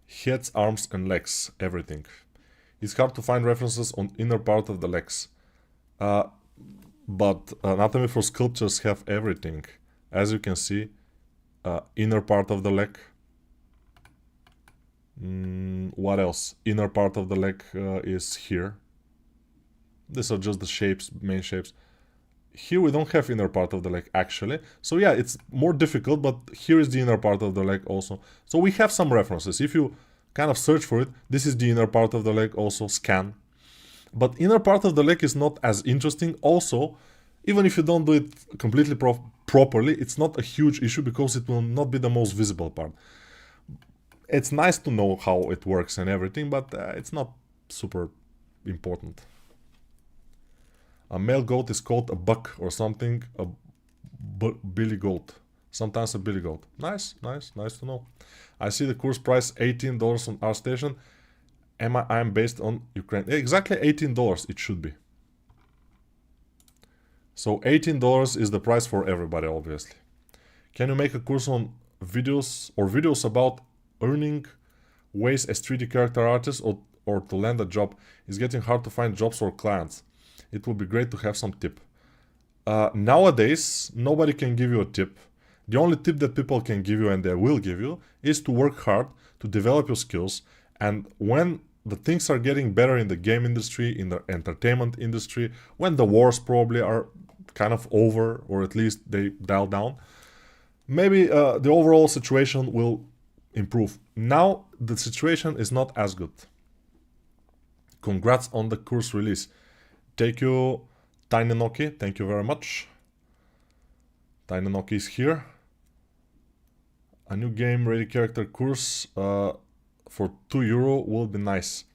Heads, arms and legs, everything. It's hard to find references on inner part of the legs. But Anatomy for Sculptures have everything. As you can see, inner part of the leg. What else? Inner part of the leg is here. These are just the shapes, main shapes. Here we don't have inner part of the leg actually. So yeah, it's more difficult, but here is the inner part of the leg also. So we have some references. If you kind of search for it, this is the inner part of the leg also, scan. But inner part of the leg is not as interesting. Also, even if you don't do it completely properly, it's not a huge issue because it will not be the most visible part. It's nice to know how it works and everything, but it's not super important. A male goat is called a buck or something, a billy goat. Sometimes a billy goat. Nice to know. I see the course price $18 on ArtStation. I'm based on Ukraine. Exactly $18 it should be. So $18 is the price for everybody, obviously. Can you make a course on videos about earning ways as 3D character artist or to land a job? It's getting hard to find jobs or clients. It would be great to have some tip. Nowadays, nobody can give you a tip. The only tip that people can give you, and they will give you, is to work hard, to develop your skills, and when the things are getting better in the game industry, in the entertainment industry, when the wars probably are kind of over, or at least they dial down, maybe the overall situation will improve. Now, the situation is not as good. Congrats on the course release. Thank you, Tiny Noki. Thank you very much. Tiny Noki is here. A new game ready character course for €2 will be nice.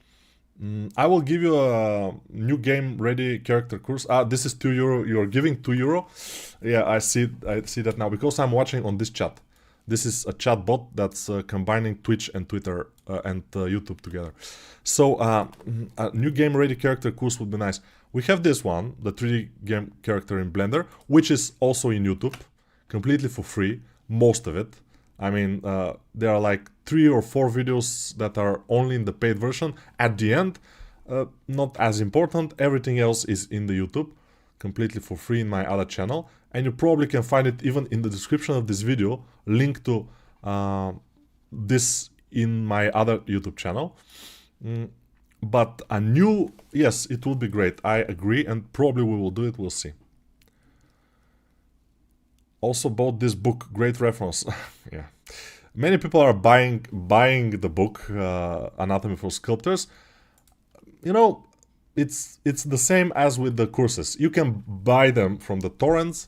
I will give you a new game ready character course. This is €2. You're giving €2. Yeah, I see that now because I'm watching on this chat. This is a chat bot that's combining Twitch and Twitter and YouTube together. So a new game ready character course would be nice. We have this one, the 3D game character in Blender, which is also in YouTube, completely for free, most of it. I mean, there are like 3 or 4 videos that are only in the paid version. At the end, not as important, everything else is in the YouTube, completely for free in my other channel. And you probably can find it even in the description of this video, link to this in my other YouTube channel. But a new, yes, it would be great. I agree, and probably we will do it. We'll see. Also bought this book, great reference. Yeah, many people are buying the book, Anatomy for Sculptors. You know, it's the same as with the courses. You can buy them from the torrents,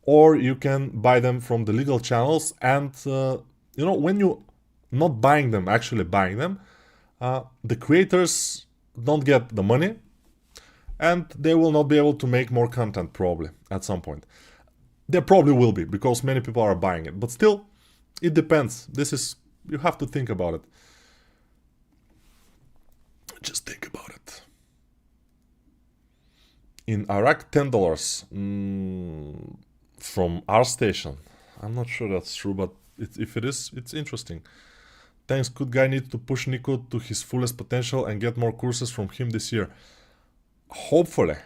or you can buy them from the legal channels. And you know, when you not buying them, actually buying them, the creators don't get the money, and they will not be able to make more content probably at some point. There probably will be, because many people are buying it, but still, it depends. This is, you have to think about it. Just think about it. In Iraq, $10 from ArtStation. I'm not sure that's true, but if it is, it's interesting. Thanks, good guy needs to push Nico to his fullest potential and get more courses from him this year. Hopefully,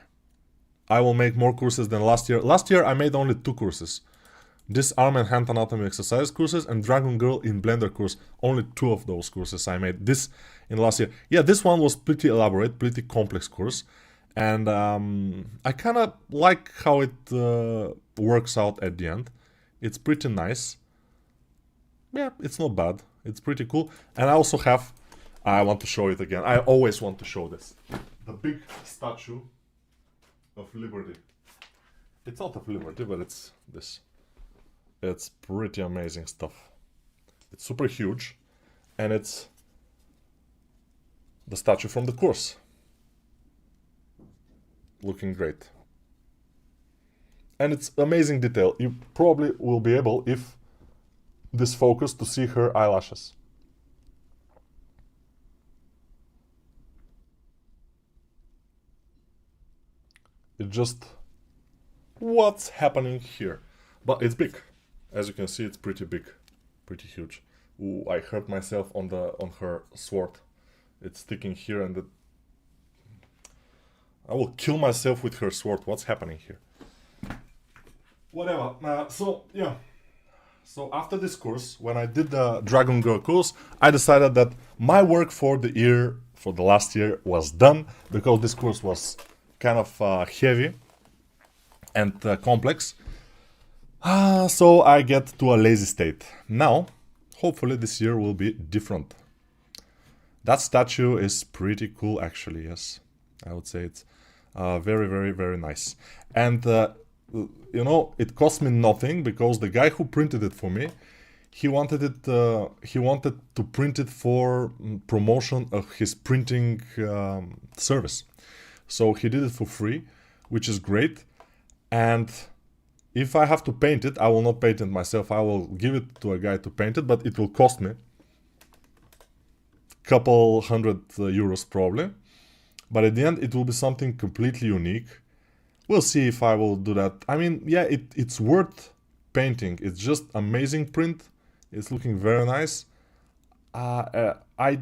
I will make more courses than last year. Last year, I made only 2 courses. This arm and hand anatomy exercise courses and Dragon Girl in Blender course. Only 2 of those courses I made this in last year. Yeah, this one was pretty elaborate, pretty complex course. And I kind of like how it works out at the end. It's pretty nice. Yeah, it's not bad. It's pretty cool. And I also have, I want to show it again. I always want to show this. The big statue of Liberty. It's not of Liberty, but it's this. It's pretty amazing stuff. It's super huge, and it's the statue from the course. Looking great. And it's amazing detail. You probably will be able, if this focus, to see her eyelashes. It just, what's happening here? But it's big. As you can see, it's pretty big, pretty huge. Ooh, I hurt myself on her sword. It's sticking here, and I will kill myself with her sword. What's happening here? Whatever. So yeah. So after this course, when I did the Dragon Girl course, I decided that my work for the year, for the last year, was done, because this course was kind of heavy and complex. So I get to a lazy state. Now, hopefully this year will be different. That statue is pretty cool, actually, yes. I would say it's very, very, very nice. And, you know, it cost me nothing, because the guy who printed it for me, he wanted to print it for promotion of his printing service. So he did it for free, which is great. And if I have to paint it, I will not paint it myself. I will give it to a guy to paint it, but it will cost me a couple hundred euros probably. But at the end, it will be something completely unique. We'll see if I will do that. I mean, yeah, it's worth painting. It's just amazing print. It's looking very nice. I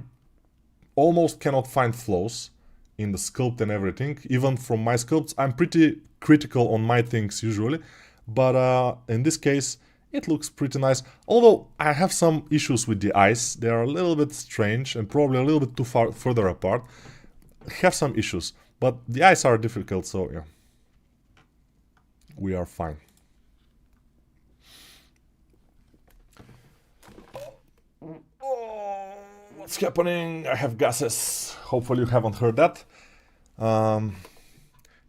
almost cannot find flaws in the sculpt and everything. Even from my sculpts, I'm pretty critical on my things usually. But in this case, it looks pretty nice. Although I have some issues with the eyes. They are a little bit strange and probably a little bit too further apart. I have some issues. But the eyes are difficult, so yeah. We are fine. Oh, what's happening? I have gases. Hopefully you haven't heard that.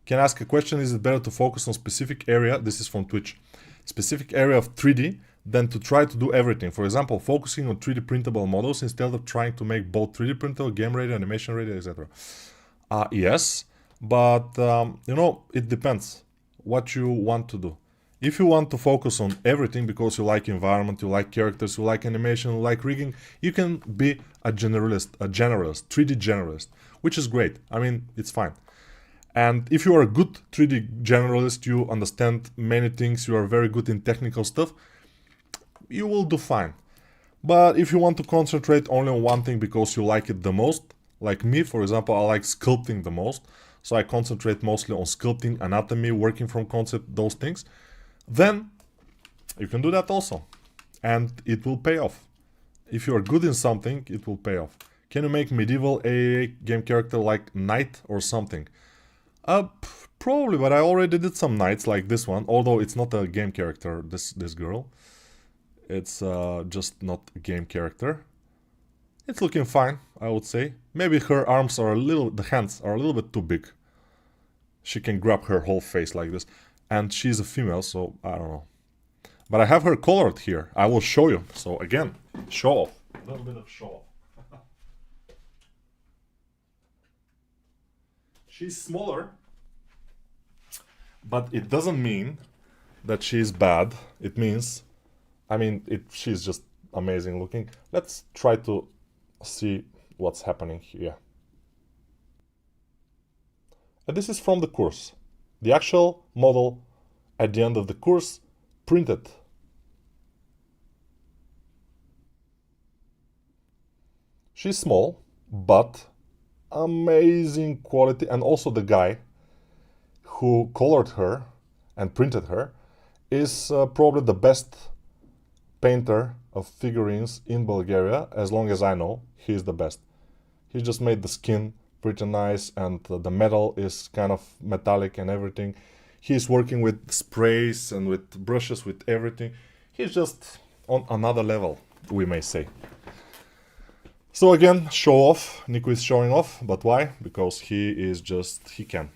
Can I ask a question? Is it better to focus on specific area? This is from Twitch. Specific area of 3D than to try to do everything. For example, focusing on 3D printable models instead of trying to make both 3D printable, game ready, animation ready, etc. Yes, but you know, it depends what you want to do. If you want to focus on everything because you like environment, you like characters, you like animation, you like rigging, you can be a generalist, 3D generalist, which is great. I mean, it's fine. And if you are a good 3D generalist, you understand many things, you are very good in technical stuff, you will do fine. But if you want to concentrate only on one thing because you like it the most, like me, for example, I like sculpting the most, so I concentrate mostly on sculpting, anatomy, working from concept, those things, then you can do that also. And it will pay off. If you are good in something, it will pay off. Can you make medieval AAA game character like Knight or something? Probably, but I already did some knights like this one, although it's not a game character, this girl. It's just not a game character. It's looking fine, I would say. Maybe her arms are the hands are a little bit too big. She can grab her whole face like this. And she's a female, so I don't know. But I have her colored here. I will show you. So again, show off. A little bit of show off. She's smaller, but it doesn't mean that she's bad. It means, she's just amazing looking. Let's try to see what's happening here. And this is from the course. The actual model at the end of the course, printed. She's small, but amazing quality. And also the guy who colored her and printed her is probably the best painter of figurines in Bulgaria. As long as I know, he's the best. He just made the skin pretty nice, and the metal is kind of metallic and everything. He's working with sprays and with brushes, with everything. He's just on another level, we may say. So again, show off. Nico is showing off, but why? Because he can.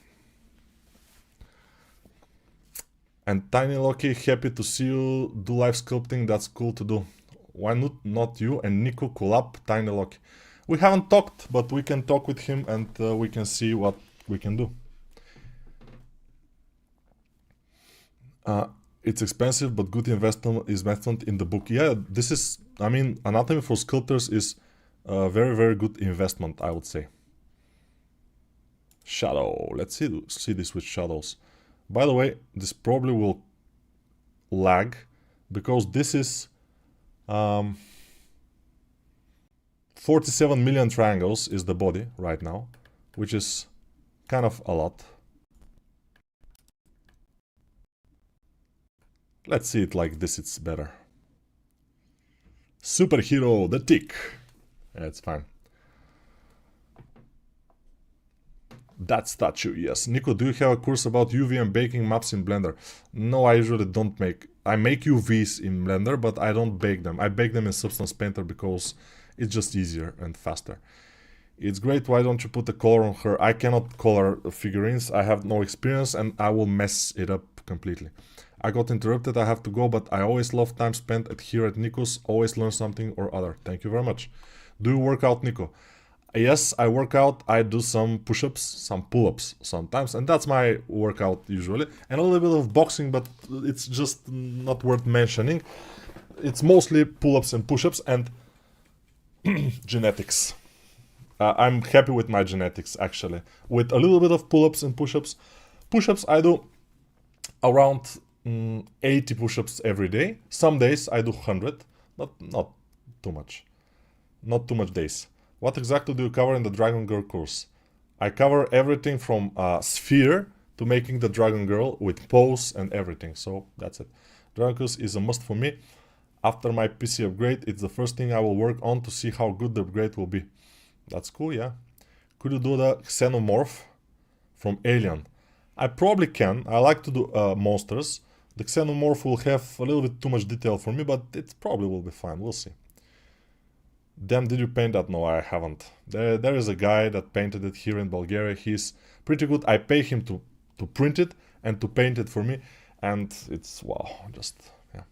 And Tiny Loki, happy to see you do live sculpting. That's cool to do. Why not you and Nico collab Tiny Loki? We haven't talked, but we can talk with him and we can see what we can do. It's expensive, but good investment in the book. Yeah, this is, Anatomy for Sculptors is a very, very good investment, I would say. Shadow. Let's see this with shadows. By the way, this probably will lag because this is 47 million triangles is the body right now, which is kind of a lot. Let's see it like this, it's better. Superhero, the tick. Yeah, it's fine. That statue, yes. Nico, do you have a course about UV and baking maps in Blender? No, I usually don't make... I make UVs in Blender, but I don't bake them. I bake them in Substance Painter because it's just easier and faster. It's great, why don't you put a color on her? I cannot color figurines, I have no experience and I will mess it up completely. I got interrupted, I have to go, but I always love time spent here at Nico's. Always learn something or other. Thank you very much. Do you work out, Nico? Yes, I work out. I do some push-ups, some pull-ups sometimes, and that's my workout usually. And a little bit of boxing, but it's just not worth mentioning. It's mostly pull-ups and push-ups and genetics. I'm happy with my genetics, actually. With a little bit of pull-ups and push-ups. Push-ups, I do around 80 push-ups every day. Some days I do 100, but not too much. Not too much days. What exactly do you cover in the Dragon Girl course? I cover everything from sphere to making the Dragon Girl with pose and everything, so that's it. Dragon course is a must for me. After my PC upgrade, it's the first thing I will work on to see how good the upgrade will be. That's cool, yeah. Could you do the Xenomorph from Alien? I probably can. I like to do monsters. The Xenomorph will have a little bit too much detail for me, but it probably will be fine. We'll see. Damn, did you paint that? No, I haven't. There is a guy that painted it here in Bulgaria. He's pretty good. I pay him to print it and to paint it for me. And it's, wow, just, yeah.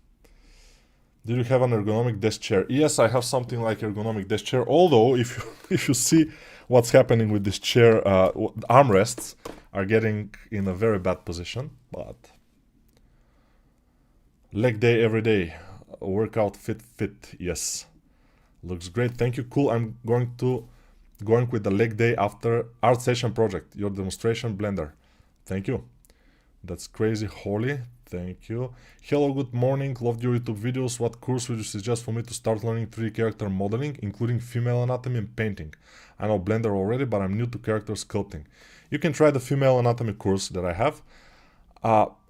Did you have an ergonomic desk chair? Yes, I have something like ergonomic desk chair. Although, if you see what's happening with this chair, armrests are getting in a very bad position. But leg day every day. Workout fit, yes. Looks great, thank you, cool. I'm going with the leg day after art session project, your demonstration Blender. Thank you. That's crazy, Holy. Thank you. Hello, good morning. Loved your YouTube videos. What course would you suggest for me to start learning 3D character modeling, including female anatomy and painting? I know Blender already, but I'm new to character sculpting. You can try the female anatomy course that I have.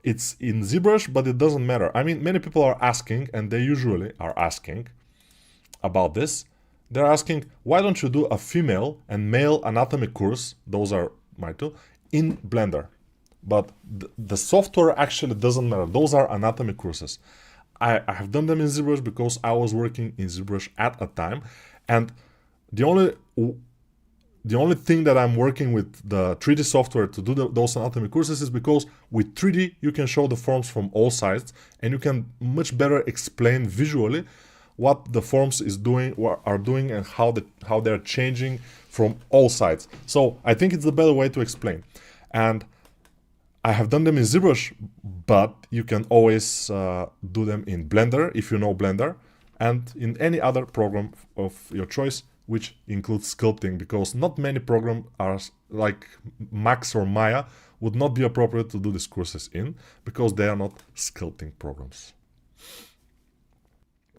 It's in ZBrush, but it doesn't matter. Many people are asking, and they usually are asking about this. They're asking, why don't you do a female and male anatomy course, those are my two, in Blender. But the software actually doesn't matter. Those are anatomy courses. I have done them in ZBrush because I was working in ZBrush at a time, and the only thing that I'm working with the 3D software to do those anatomy courses is because with 3D you can show the forms from all sides, and you can much better explain visually what the forms are doing and how they're changing from all sides. So I think it's the better way to explain. And I have done them in ZBrush, but you can always do them in Blender if you know Blender, and in any other program of your choice, which includes sculpting, because not many programs are like Max or Maya would not be appropriate to do these courses in, because they are not sculpting programs.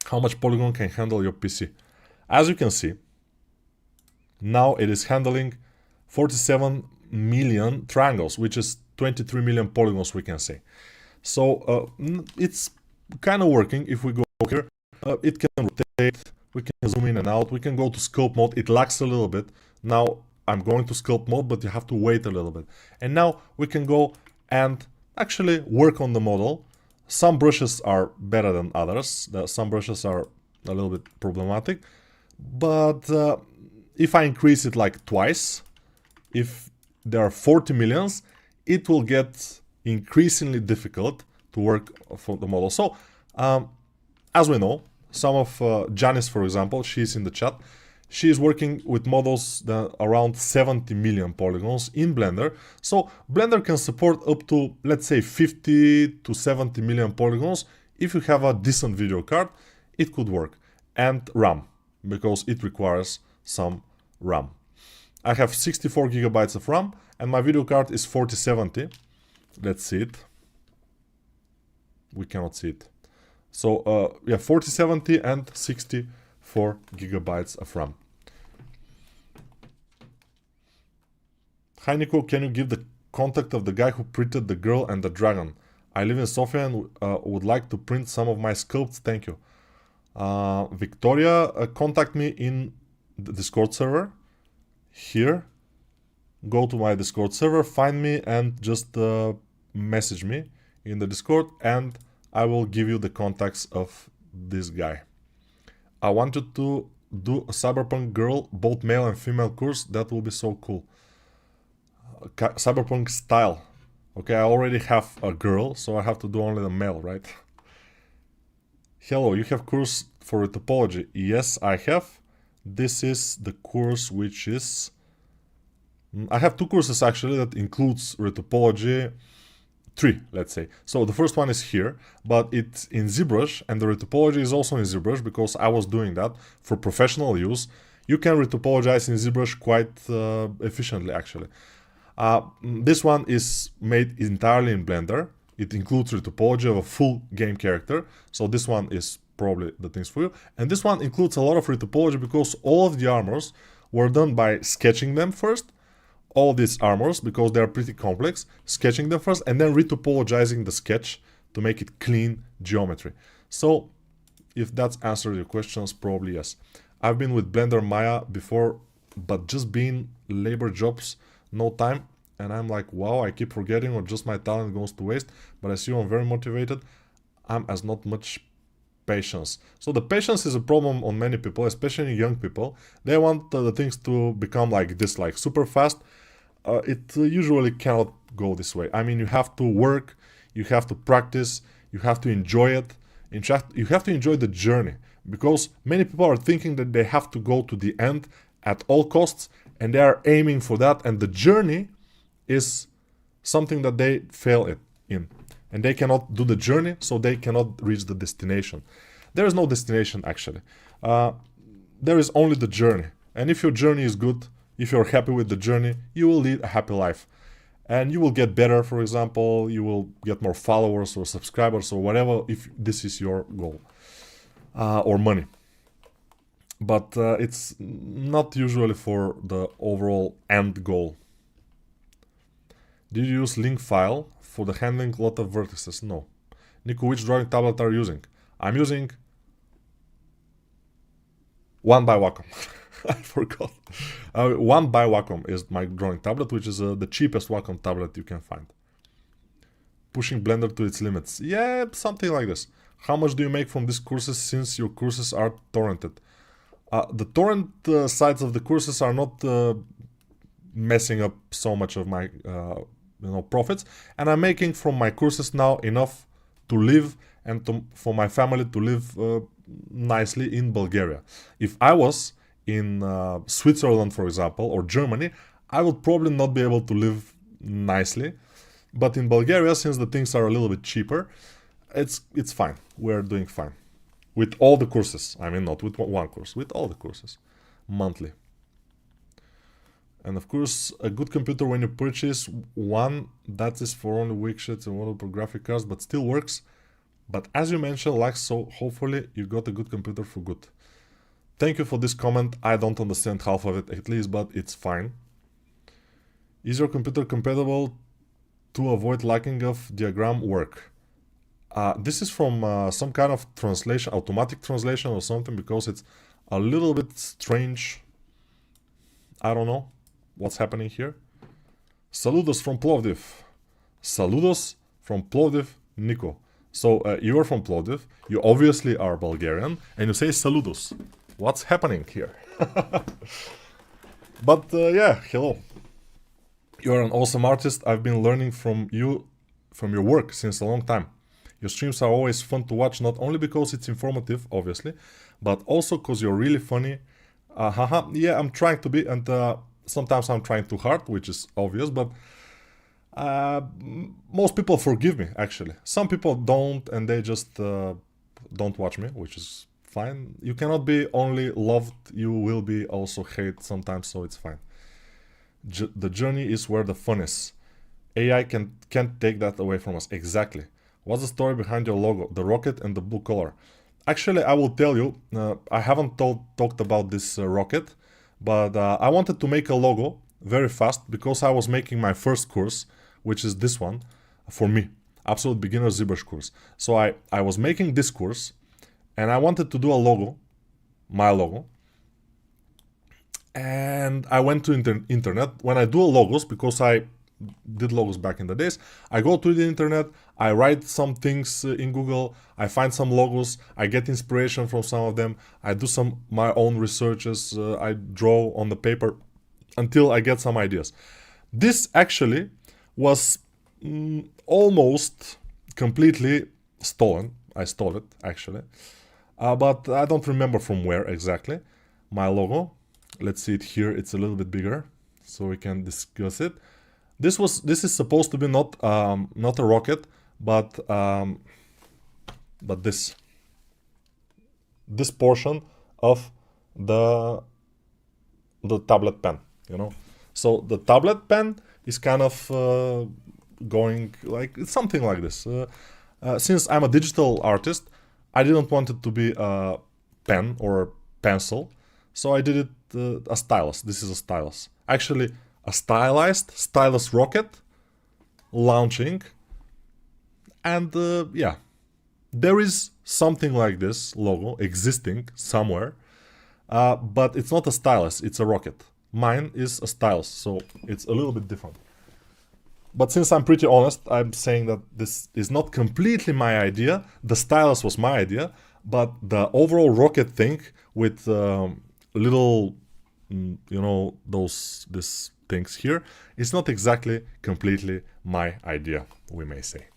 How much polygon can handle your PC? As you can see, now it is handling 47 million triangles, which is 23 million polygons, we can say. So it's kind of working. If we go here, it can rotate, we can zoom in and out, we can go to sculpt mode. It lags a little bit. Now I'm going to sculpt mode, but you have to wait a little bit. And now we can go and actually work on the model. Some brushes are better than others. Some brushes are a little bit problematic. But if I increase it like twice, if there are 40 millions, it will get increasingly difficult to work for the model. So, as we know, some of Janice, for example, she's in the chat, she is working with models that are around 70 million polygons in Blender. So Blender can support up to, let's say, 50 to 70 million polygons. If you have a decent video card, it could work. And RAM, because it requires some RAM. I have 64 gigabytes of RAM, and my video card is 4070. Let's see it. We cannot see it. So yeah, 4070 and 64 gigabytes of RAM. Hi Nico, can you give the contact of the guy who printed the girl and the dragon? I live in Sofia and would like to print some of my sculpts. Thank you. Victoria, contact me in the Discord server. Here, go to my Discord server, find me, and just message me in the Discord, and I will give you the contacts of this guy. I wanted to do a Cyberpunk girl, both male and female course. That will be so cool. Cyberpunk style. Okay, I already have a girl, so I have to do only the male, right? Hello, you have course for topology? Yes, I have. This is the course which is... I have two courses actually that includes retopology, 3, let's say. So the first one is here, but it's in ZBrush, and the retopology is also in ZBrush because I was doing that for professional use. You can retopologize in ZBrush quite efficiently actually. This one is made entirely in Blender. It includes retopology of a full game character, so this one is probably the things for you. And this one includes a lot of retopology because all of the armors were done by sketching them first. All these armors, because they are pretty complex, sketching them first and then retopologizing the sketch to make it clean geometry. So if that's answered your questions, probably yes. I've been with Blender Maya before, but just being labor jobs, no time. And I'm like, wow, I keep forgetting, or just my talent goes to waste. But I see I'm very motivated. I'm as not much patience. So the patience is a problem on many people, especially young people. They want the things to become like this, like super fast. It usually cannot go this way. I mean, you have to work, you have to practice, you have to enjoy it. In fact, you have to enjoy the journey, because many people are thinking that they have to go to the end at all costs, and they are aiming for that, and the journey is something that they fail in. And they cannot do the journey, so they cannot reach the destination. There is no destination, actually. There is only the journey. And if your journey is good, if you're happy with the journey, you will lead a happy life. And you will get better, for example, you will get more followers or subscribers or whatever, if this is your goal. Or money. But it's not usually for the overall end goal. Did you use link file for the handling a lot of vertices? No. Nico, which drawing tablet are you using? I'm using 1 by Wacom. I forgot. One by Wacom is my drawing tablet, which is the cheapest Wacom tablet you can find. Pushing Blender to its limits. Yeah, something like this. How much do you make from these courses since your courses are torrented? The torrent sites of the courses are not messing up so much of my profits, and I'm making from my courses now enough to live and for my family to live nicely in Bulgaria. If I was in Switzerland, for example, or Germany, I would probably not be able to live nicely. But in Bulgaria, since the things are a little bit cheaper, it's fine. We're doing fine. With all the courses. I mean, not with one course, with all the courses. Monthly. And of course, a good computer when you purchase one, that is for only weak shits and multiple graphic cards, but still works. But as you mentioned, like so, hopefully you got a good computer for good. Thank you for this comment. I don't understand half of it at least, but it's fine. Is your computer compatible to avoid lacking of diagram work? This is from some kind of translation, automatic translation or something, because it's a little bit strange. I don't know what's happening here. Saludos from Plovdiv. Saludos from Plovdiv, Nico. So you are from Plovdiv, you obviously are Bulgarian, and you say saludos. What's happening here? But yeah, hello. You're an awesome artist. I've been learning from you, from your work since a long time. Your streams are always fun to watch, not only because it's informative, obviously, but also because you're really funny. Yeah, I'm trying to be, and sometimes I'm trying too hard, which is obvious, but most people forgive me, actually. Some people don't, and they just don't watch me, which is fine. You cannot be only loved, you will be also hate sometimes, so it's fine. The journey is where the fun is. AI can't take that away from us. Exactly. What's the story behind your logo, the rocket and the blue color? Actually, I will tell you, I haven't talked about this rocket, but I wanted to make a logo very fast because I was making my first course, which is this one, for me, Absolute Beginner ZBrush course. So I was making this course, and I wanted to do a logo, my logo, and I went to internet. When I do logos, because I did logos back in the days, I go to the internet, I write some things in Google, I find some logos, I get inspiration from some of them, I do some my own researches, I draw on the paper until I get some ideas. This actually was almost completely stolen. I stole it, actually. But I don't remember from where exactly. My logo. Let's see it here. It's a little bit bigger, so we can discuss it. This is supposed to be not a rocket, but this portion of the tablet pen, you know. So the tablet pen is kind of going like something like this. Since I'm a digital artist, I didn't want it to be a pen or pencil, so I did it a stylus. This is a stylus. Actually, a stylized stylus rocket launching, and yeah, there is something like this logo existing somewhere, but it's not a stylus, it's a rocket. Mine is a stylus, so it's a little bit different. But since I'm pretty honest, I'm saying that this is not completely my idea. The stylus was my idea, but the overall rocket thing with little, you know, these things here is not exactly completely my idea, we may say.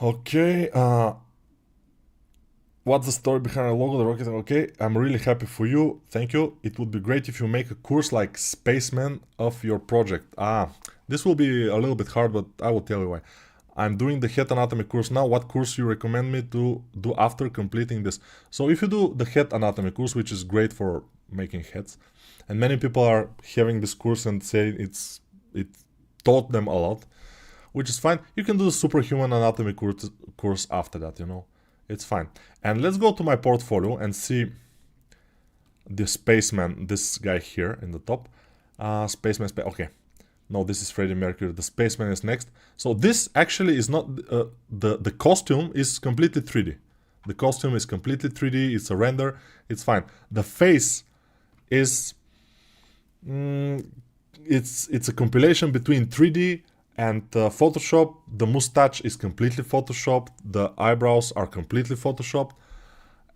Okay, what's the story behind the logo, the rocket? Okay, I'm really happy for you. Thank you. It would be great if you make a course like Spaceman of your project. This will be a little bit hard, but I will tell you why. I'm doing the head anatomy course now. What course you recommend me to do after completing this? So if you do the head anatomy course, which is great for making heads, and many people are having this course and say it taught them a lot, which is fine. You can do the superhuman anatomy course after that, you know. It's fine. And let's go to my portfolio and see the Spaceman, this guy here in the top. Spaceman, okay. No, this is Freddie Mercury. The Spaceman is next. So this actually is not, the costume is completely 3D. The costume is completely 3D, it's a render, it's fine. The face is it's a compilation between 3D and Photoshop. The mustache is completely Photoshopped, the eyebrows are completely Photoshopped,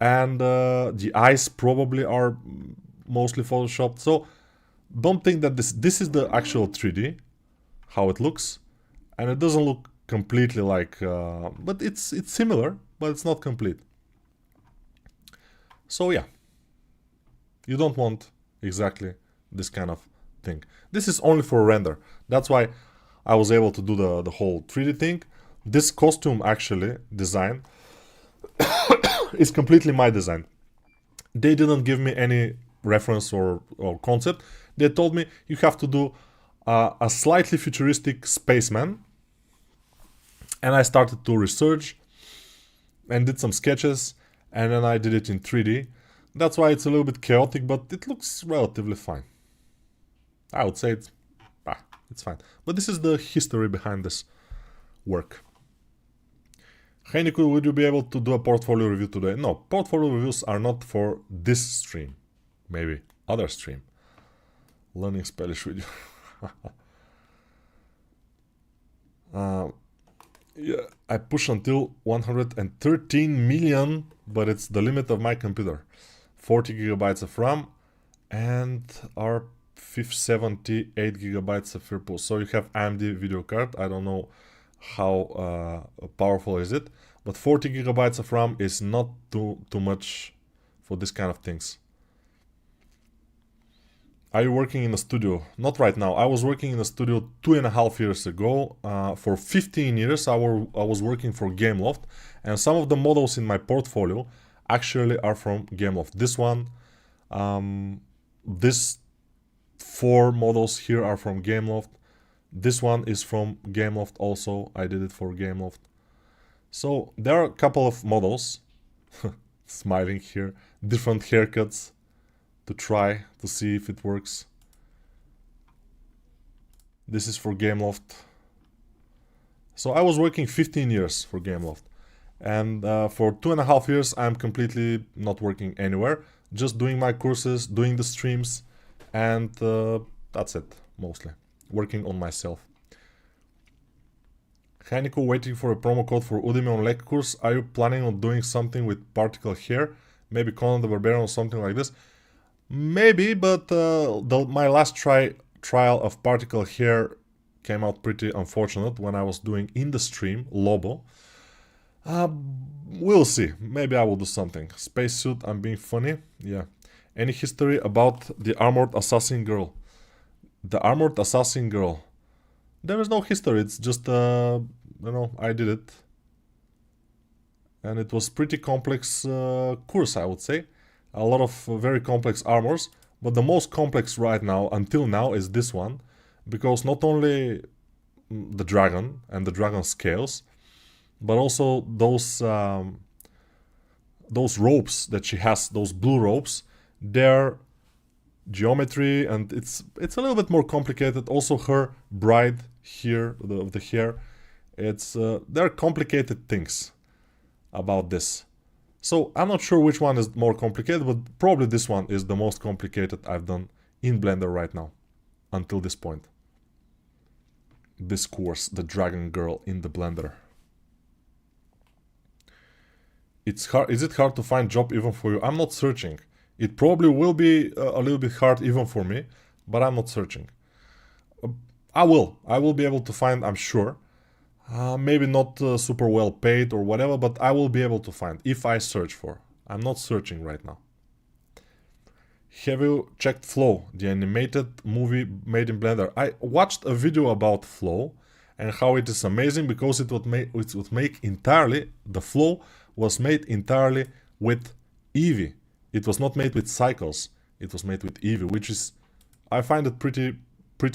and the eyes probably are mostly Photoshopped. So don't think that this is the actual 3D, how it looks, and it doesn't look completely like, but it's similar, but it's not complete. So yeah, you don't want exactly this kind of thing. This is only for render. That's why I was able to do the whole 3D thing. This costume actually design is completely my design. They didn't give me any reference or concept. They told me you have to do a slightly futuristic spaceman, and I started to research and did some sketches, and then I did it in 3D. That's why it's a little bit chaotic, but it looks relatively fine. I would say it's fine. But this is the history behind this work. Hey Nico, would you be able to do a portfolio review today? No, portfolio reviews are not for this stream. Maybe other stream. Learning Spanish video. Yeah, I push until 113 million, but it's the limit of my computer. 40 gigabytes of RAM and our 578 gigabytes of FreePool. So you have AMD video card. I don't know how powerful is it, but 40 gigabytes of RAM is not too much for this kind of things. Are you working in a studio? Not right now. I was working in a studio 2.5 years ago. For 15 years I was working for Gameloft, and some of the models in my portfolio actually are from Gameloft. This one, this 4 models here are from Gameloft. This one is from Gameloft also. I did it for Gameloft. So there are a couple of models, smiling here, different haircuts, to try to see if it works. This is for Gameloft. So I was working 15 years for Gameloft, and for 2.5 years I'm completely not working anywhere, just doing my courses, doing the streams, and that's it, mostly working on myself. Heineko waiting for a promo code for Udemy on Lek course. Are you planning on doing something with particle hair? Maybe Conan the Barbarian or something like this? Maybe, but my last trial of particle hair came out pretty unfortunate when I was doing in the stream Lobo. We'll see. Maybe I will do something. Spacesuit, I'm being funny. Yeah. Any history about the armored assassin girl? The armored assassin girl. There is no history. It's just I did it, and it was pretty complex course, I would say. A lot of very complex armors, but the most complex right now, until now, is this one, because not only the dragon and the dragon scales, but also those ropes that she has, those blue ropes, their geometry, and it's a little bit more complicated. Also her bride here, the hair, there are complicated things about this. So I'm not sure which one is more complicated, but probably this one is the most complicated I've done in Blender right now, until this point. This course, the Dragon Girl in the Blender. It's hard. Is it hard to find job even for you? I'm not searching. It probably will be a little bit hard even for me, but I'm not searching. I will be able to find, I'm sure. Maybe not super well paid or whatever, but I will be able to find if I search for. I'm not searching right now. Have you checked Flow, the animated movie made in Blender? I watched a video about Flow and how it is amazing, because it would make entirely, the Flow was made entirely with Eevee. It was not made with cycles, it was made with Eevee, which is, I find it pretty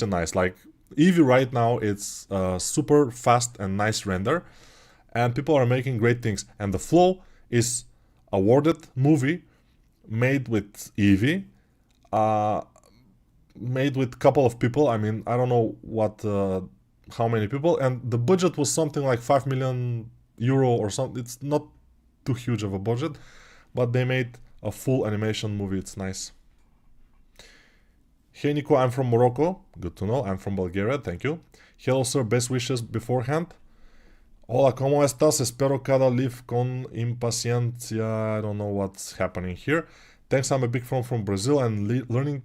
nice. Like, Eevee right now, it's super fast and nice render, and people are making great things. And the Flow is awarded movie made with Eevee, made with a couple of people. I mean, I don't know how many people, and the budget was something like 5 million euro or something. It's not too huge of a budget, but they made a full animation movie. It's nice. Hey Nico, I'm from Morocco. Good to know. I'm from Bulgaria. Thank you. Hello sir, best wishes beforehand. Hola, ¿cómo estás? Espero cada live con impaciencia. I don't know what's happening here. Thanks, I'm a big fan from Brazil and learning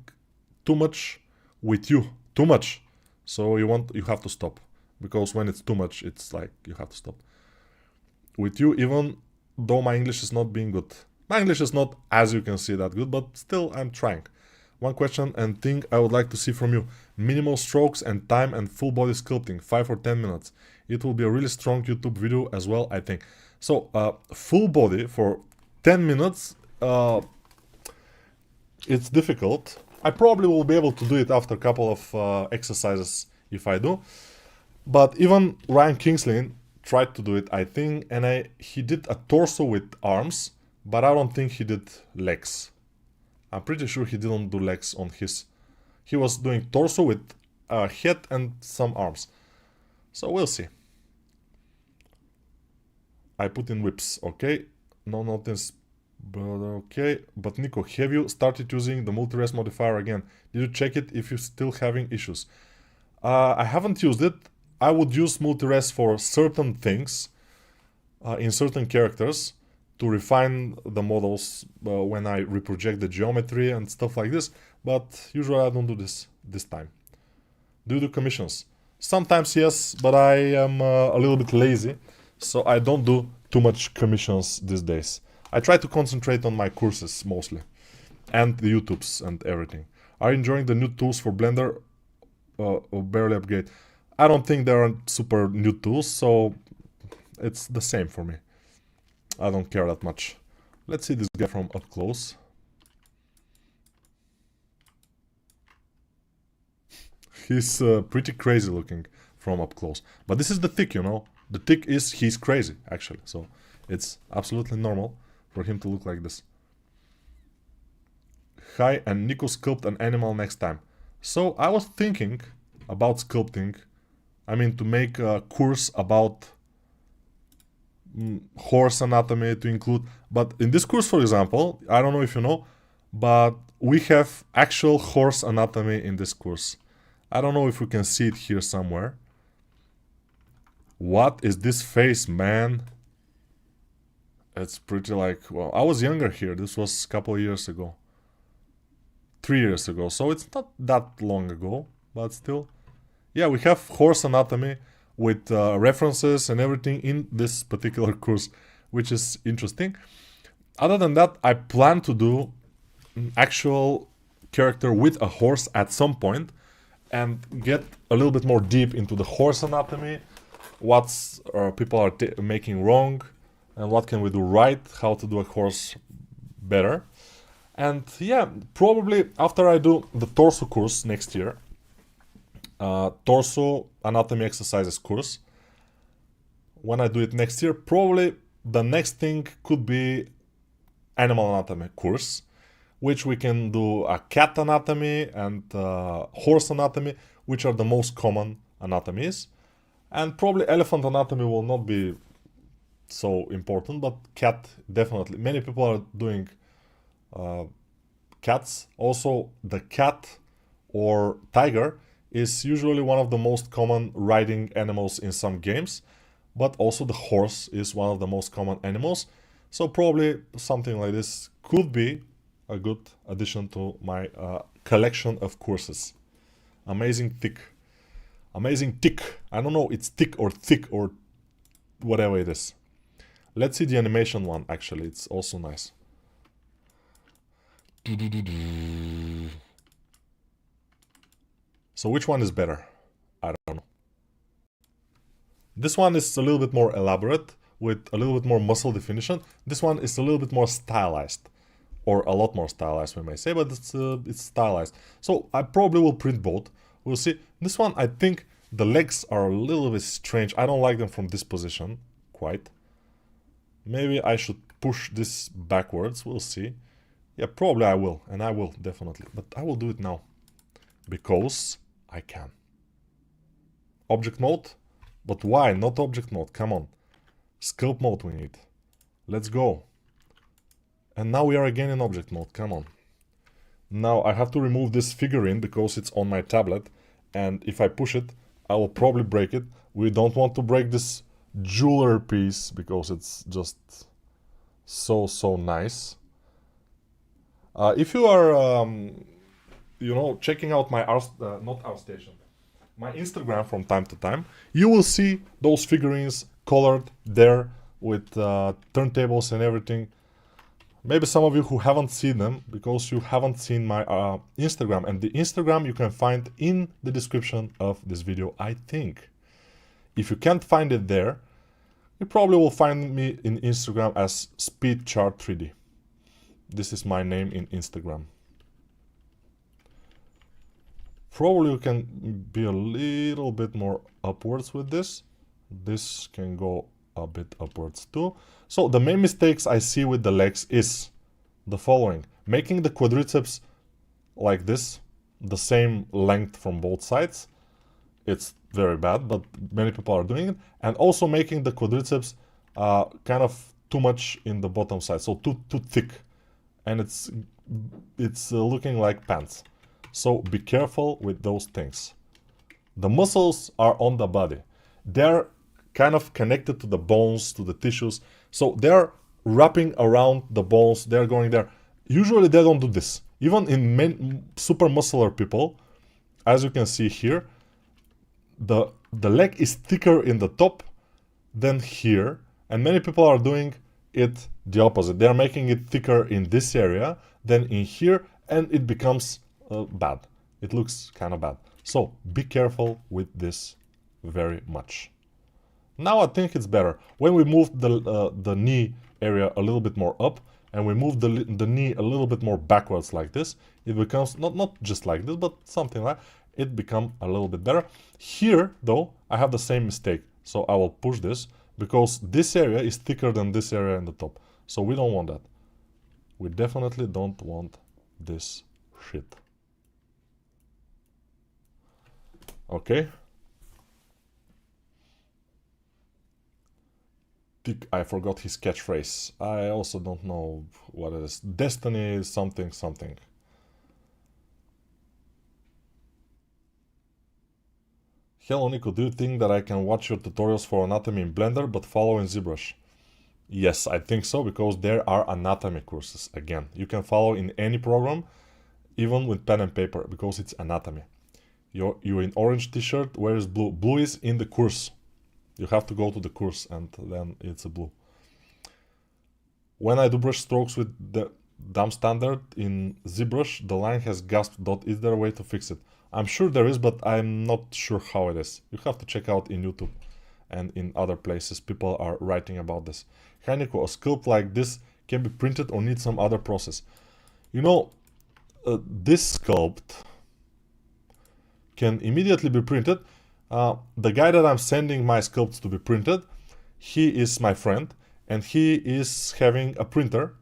too much with you. Too much. So you have to stop. Because when it's too much, it's like you have to stop. With you, even though my English is not being good. My English is not, as you can see, that good, but still I'm trying. One question and thing I would like to see from you. Minimal strokes and time and full body sculpting, 5 or 10 minutes. It will be a really strong YouTube video as well, I think. So, full body for 10 minutes, it's difficult. I probably will be able to do it after a couple of exercises if I do. But even Ryan Kingsley tried to do it, I think, and he did a torso with arms, but I don't think he did legs. I'm pretty sure he didn't do legs on his. He was doing torso with a head and some arms. So we'll see. I put in whips, okay. No notice, but okay. But Nico, have you started using the multi-res modifier again? Did you check it if you're still having issues? I haven't used it. I would use multi-res for certain things, in certain characters, to refine the models when I reproject the geometry and stuff like this, but usually I don't do this time. Do you do commissions? Sometimes yes, but I am a little bit lazy, so I don't do too much commissions these days. I try to concentrate on my courses mostly, and the YouTubes and everything. Are you enjoying the new tools for Blender or barely upgrade? I don't think there are super new tools, so it's the same for me. I don't care that much. Let's see this guy from up close. He's pretty crazy looking from up close. But this is the tick, you know. The tick is he's crazy, actually. So it's absolutely normal for him to look like this. Hi, and Nico sculpt an animal next time. So I was thinking about sculpting. I mean, to make a course about horse anatomy to include. But in this course, for example, I don't know if you know, but we have actual horse anatomy in this course. I don't know if we can see it here somewhere. What is this face, man? It's pretty like, well, I was younger here. This was a couple of years ago. 3 years ago. So it's not that long ago, but still. Yeah, we have horse anatomy with references and everything in this particular course, which is interesting. Other than that, I plan to do an actual character with a horse at some point and get a little bit more deep into the horse anatomy, what's people are making wrong, and what can we do right, how to do a horse better. And yeah, probably after I do the torso course next year, torso anatomy exercises course, when I do it next year, probably the next thing could be animal anatomy course, which we can do a cat anatomy and horse anatomy, which are the most common anatomies. And probably elephant anatomy will not be so important, but cat definitely. Many people are doing cats. Also, the cat or tiger is usually one of the most common riding animals in some games, but also the horse is one of the most common animals. So probably something like this could be a good addition to my collection of courses. Amazing tick. Amazing tick. I don't know, it's tick or thick or whatever it is. Let's see the animation one, actually. It's also nice. So which one is better? I don't know. This one is a little bit more elaborate with a little bit more muscle definition. This one is a little bit more stylized, or a lot more stylized, we may say, but it's stylized. So I probably will print both. We'll see. This one, I think the legs are a little bit strange. I don't like them from this position, quite. Maybe I should push this backwards. We'll see. Yeah, probably I will, and I will, definitely. But I will do it now, because I can. Object mode? But why not object mode? Come on. Sculpt mode we need. Let's go. And now we are again in object mode. Come on. Now I have to remove this figurine because it's on my tablet, and if I push it, I will probably break it. We don't want to break this jeweler piece because it's just so nice. If you are, you know, checking out my not ArtStation, my Instagram from time to time, you will see those figurines colored there with turntables and everything. Maybe some of you who haven't seen them because you haven't seen my Instagram, and the Instagram you can find in the description of this video, I think. If you can't find it there, you probably will find me in Instagram as SpeedChart3D. This is my name in Instagram. Probably you can be a little bit more upwards with this. This can go a bit upwards too. So the main mistakes I see with the legs is the following: making the quadriceps like this, the same length from both sides. It's very bad, but many people are doing it. And also making the quadriceps kind of too much in the bottom side, so too thick, and it's looking like pants. So be careful with those things. The muscles are on the body. They're kind of connected to the bones, to the tissues. So they're wrapping around the bones, they're going there. Usually they don't do this. Even in super muscular people, as you can see here, the leg is thicker in the top than here, and many people are doing it the opposite. They're making it thicker in this area than in here, and it becomes bad. It looks kind of bad. So be careful with this very much. Now I think it's better. When we move the knee area a little bit more up, and we move the knee a little bit more backwards like this, it becomes not just like this, but something like it become a little bit better. Here though, I have the same mistake, so I will push this because this area is thicker than this area in the top. So we don't want that. We definitely don't want this shit. Okay. I forgot his catchphrase. I also don't know what it is. Destiny something something. Hello Nico, do you think that I can watch your tutorials for anatomy in Blender but follow in ZBrush? Yes, I think so, because there are anatomy courses. Again, you can follow in any program, even with pen and paper, because it's anatomy. You're in orange t-shirt, where is blue? Blue is in the course. You have to go to the course and then it's a blue. When I do brush strokes with the dumb standard in ZBrush, the line has gasped dot. Is there a way to fix it? I'm sure there is, but I'm not sure how it is. You have to check out in YouTube and in other places. People are writing about this. Hi Nico, a sculpt like this can be printed or need some other process. You know, this sculpt can immediately be printed. The guy that I'm sending my sculpts to be printed, he is my friend, and he is having a printer,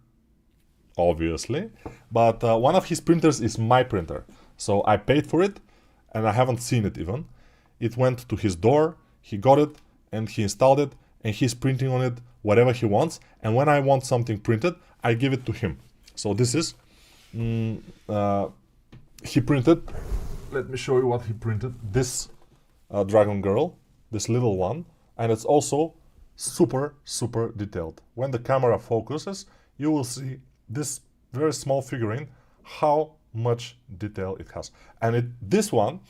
obviously, but one of his printers is my printer. So I paid for it, and I haven't seen it even. It went to his door, he got it, and he installed it, and he's printing on it whatever he wants. And when I want something printed, I give it to him. So this is, he printed, let me show you what he printed, this Dragon Girl, this little one, and it's also super detailed. When the camera focuses, you will see this very small figurine, how much detail it has. And this one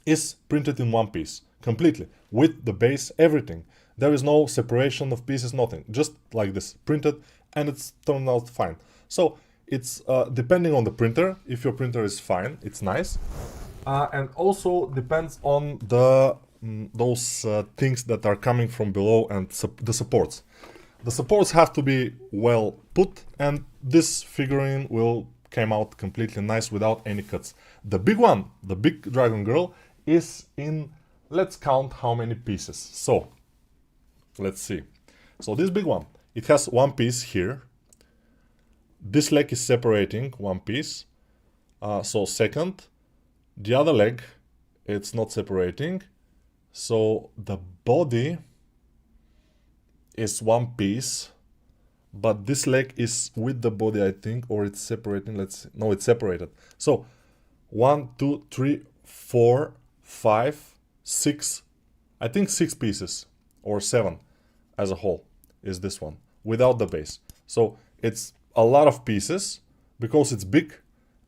is printed in one piece, completely, with the base, everything. There is no separation of pieces, nothing, just like this, printed, and it's turned out fine. So it's depending on the printer. If your printer is fine, it's nice. And also depends on the those things that are coming from below and the supports. The supports have to be well put, and this figurine will came out completely nice without any cuts. The big one, the big Dragon Girl, is in, let's count how many pieces. So let's see. So this big one, it has one piece here. This leg is separating one piece. So second, the other leg, it's not separating. So the body is one piece. but this leg is with the body, I think, or it's separating. Let's see. No, it's separated. So 1, 2, 3, 4, 5, 6, I think 6 pieces or 7 as a whole is this one without the base. So it's a lot of pieces because it's big,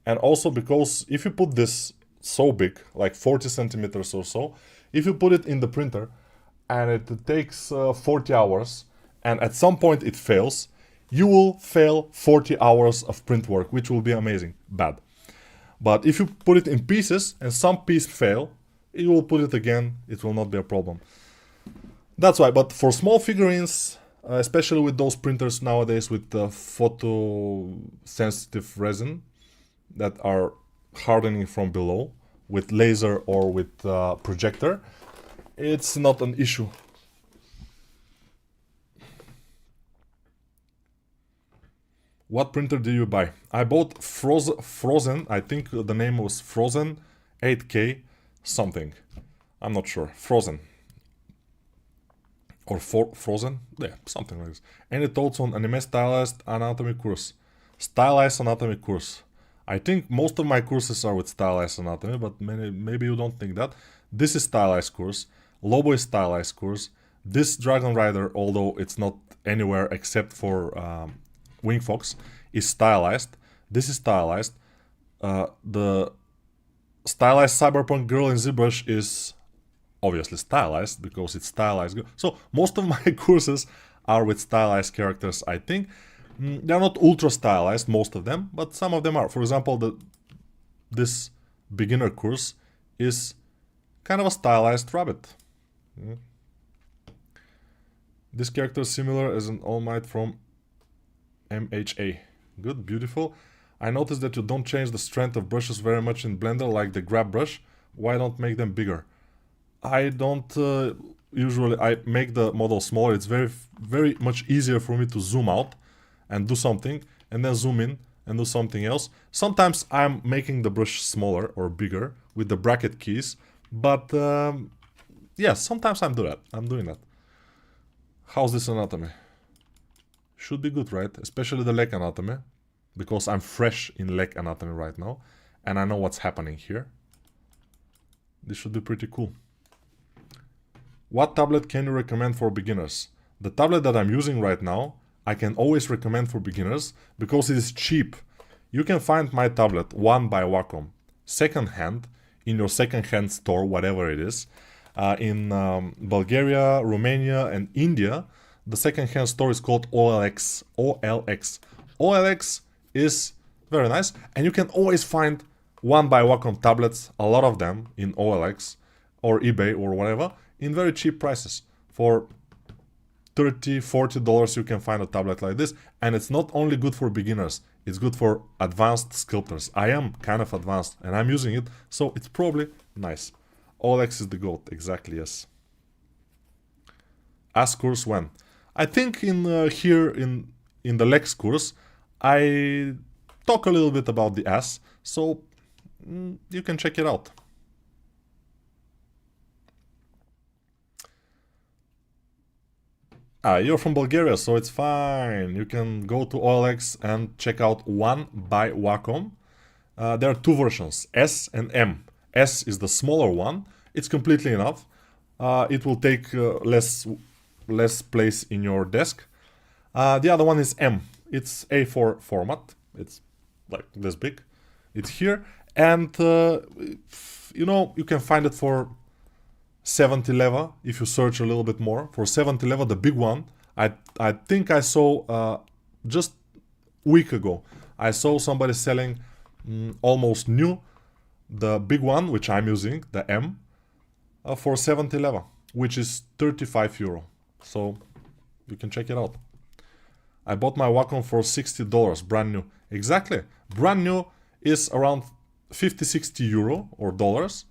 and also because if you put this so big, like 40 centimeters or so, if you put it in the printer and it takes 40 hours and at some point it fails, you will fail 40 hours of print work, which will be amazing bad. But if you put it in pieces and some piece fail, you will put it again, it will not be a problem. That's why. But for small figurines, especially with those printers nowadays with photosensitive resin that are hardening from below with laser or with projector, it's not an issue. What printer do you buy? I bought Frozen, I think the name was Frozen 8K something. I'm not sure. Frozen. Or Frozen? Yeah, something like this. Any thoughts on anime stylized anatomy course? Stylized anatomy course. I think most of my courses are with stylized anatomy, but maybe you don't think that. This is stylized course. Lobo is stylized course. This Dragon Rider, although it's not anywhere except for Wing Fox, is stylized. This is stylized. The stylized Cyberpunk Girl in ZBrush is obviously stylized because it's stylized. So most of my courses are with stylized characters, I think. They're not ultra stylized, most of them, but some of them are. For example, this beginner course is kind of a stylized rabbit. This character is similar as an All Might from MHA. Good, beautiful. I noticed that you don't change the strength of brushes very much in Blender, like the grab brush. Why don't make them bigger? I don't usually, I make the model smaller. It's very much easier for me to zoom out and do something, and then zoom in and do something else. Sometimes I'm making the brush smaller or bigger with the bracket keys, but yeah, sometimes I'm doing that. How's this anatomy? Should be good, right? Especially the leg anatomy, because I'm fresh in leg anatomy right now, and I know what's happening here. This should be pretty cool. What tablet can you recommend for beginners? The tablet that I'm using right now, I can always recommend for beginners because it is cheap. You can find my tablet, One by Wacom, second-hand, in your second-hand store, whatever it is. In Bulgaria, Romania, and India, the second-hand store is called OLX. OLX is very nice, and you can always find One by Wacom tablets, a lot of them in OLX or eBay or whatever, in very cheap prices. For $30, $40 you can find a tablet like this, and it's not only good for beginners, it's good for advanced sculptors. I am kind of advanced and I'm using it, so it's probably nice. OLX is the GOAT, exactly, yes. Ask course when? I think in here in the Lex course, I talk a little bit about the S, so you can check it out. You're from Bulgaria, so it's fine. You can go to OLX and check out One by Wacom. There are two versions, S and M. S is the smaller one. It's completely enough. It will take less place in your desk. The other one is M. It's A4 format. It's like this big. It's here, and you know, you can find it for 70 leva if you search a little bit more. For 70 leva, the big one, I think I saw just a week ago, I saw somebody selling almost new the big one, which I'm using, the M, for 70 leva, which is 35 euro. So you can check it out. I bought my Wacom for $60, brand new. Exactly, brand new is around 50-60 euro or dollars,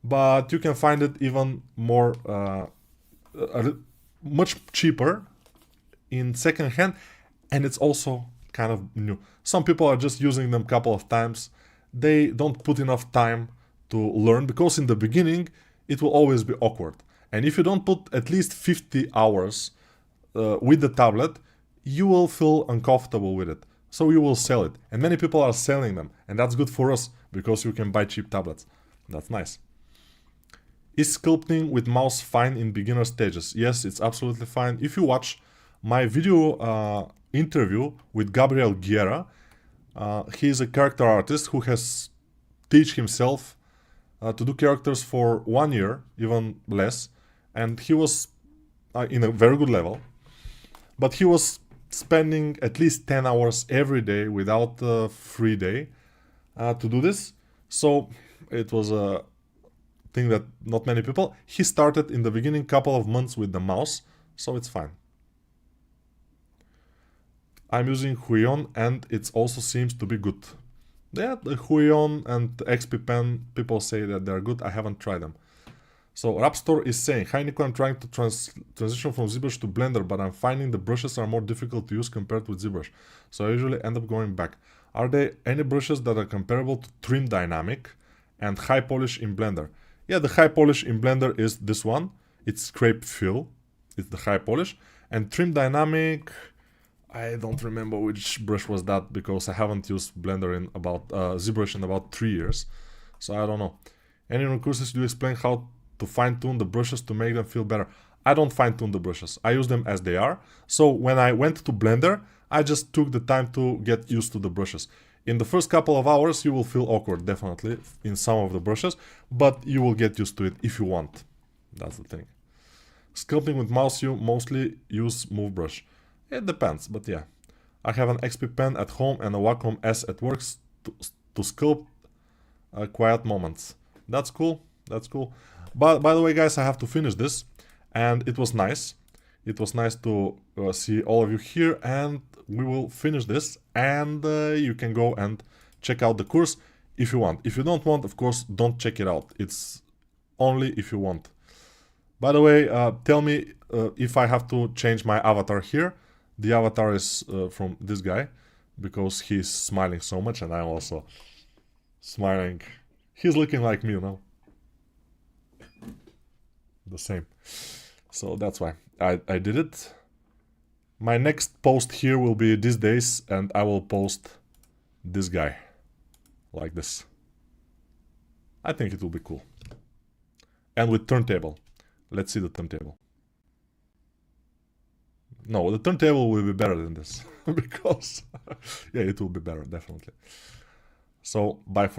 but you can find it even more, much cheaper in second hand, and it's also kind of new. Some people are just using them a couple of times. They don't put enough time to learn, because in the beginning it will always be awkward. And if you don't put at least 50 hours with the tablet, you will feel uncomfortable with it. So you will sell it. And many people are selling them. And that's good for us because you can buy cheap tablets. That's nice. Is sculpting with mouse fine in beginner stages? Yes, it's absolutely fine. If you watch my video interview with Gabriel Guerra, he is a character artist who has teach himself to do characters for 1 year, even less, and he was in a very good level, but he was spending at least 10 hours every day without a free day to do this. So it was a thing that not many people. He started in the beginning couple of months with the mouse, so it's fine. I'm using Huion and it also seems to be good. Yeah, the Huion and XP Pen, people say that they're good. I haven't tried them. So Rapstor is saying, hi Nico, I'm trying to transition from ZBrush to Blender, but I'm finding the brushes are more difficult to use compared with ZBrush. So I usually end up going back. Are there any brushes that are comparable to Trim Dynamic and High Polish in Blender? Yeah, the High Polish in Blender is this one. It's Scrape Fill. It's the High Polish. And Trim Dynamic, I don't remember which brush was that because I haven't used Blender in about ZBrush in about 3 years. So I don't know. Any recurses do you explain how to fine-tune the brushes to make them feel better? I don't fine-tune the brushes. I use them as they are. So when I went to Blender, I just took the time to get used to the brushes. In the first couple of hours, you will feel awkward, definitely, in some of the brushes, but you will get used to it if you want. That's the thing. Sculpting with mouse, you mostly use Move Brush. It depends, but yeah. I have an XP Pen at home and a Wacom S at work to sculpt quiet moments. That's cool. That's cool. But by the way, guys, I have to finish this, and it was nice. It was nice to see all of you here, and we will finish this, and you can go and check out the course if you want. If you don't want, of course, don't check it out. It's only if you want. By the way, tell me if I have to change my avatar here. The avatar is from this guy, because he's smiling so much, and I'm also smiling. He's looking like me, you know. The same. So that's why I did it. My next post here will be these days, and I will post this guy like this. I think it will be cool. And with turntable. Let's see the turntable. No, the turntable will be better than this because yeah, it will be better, definitely. So bye for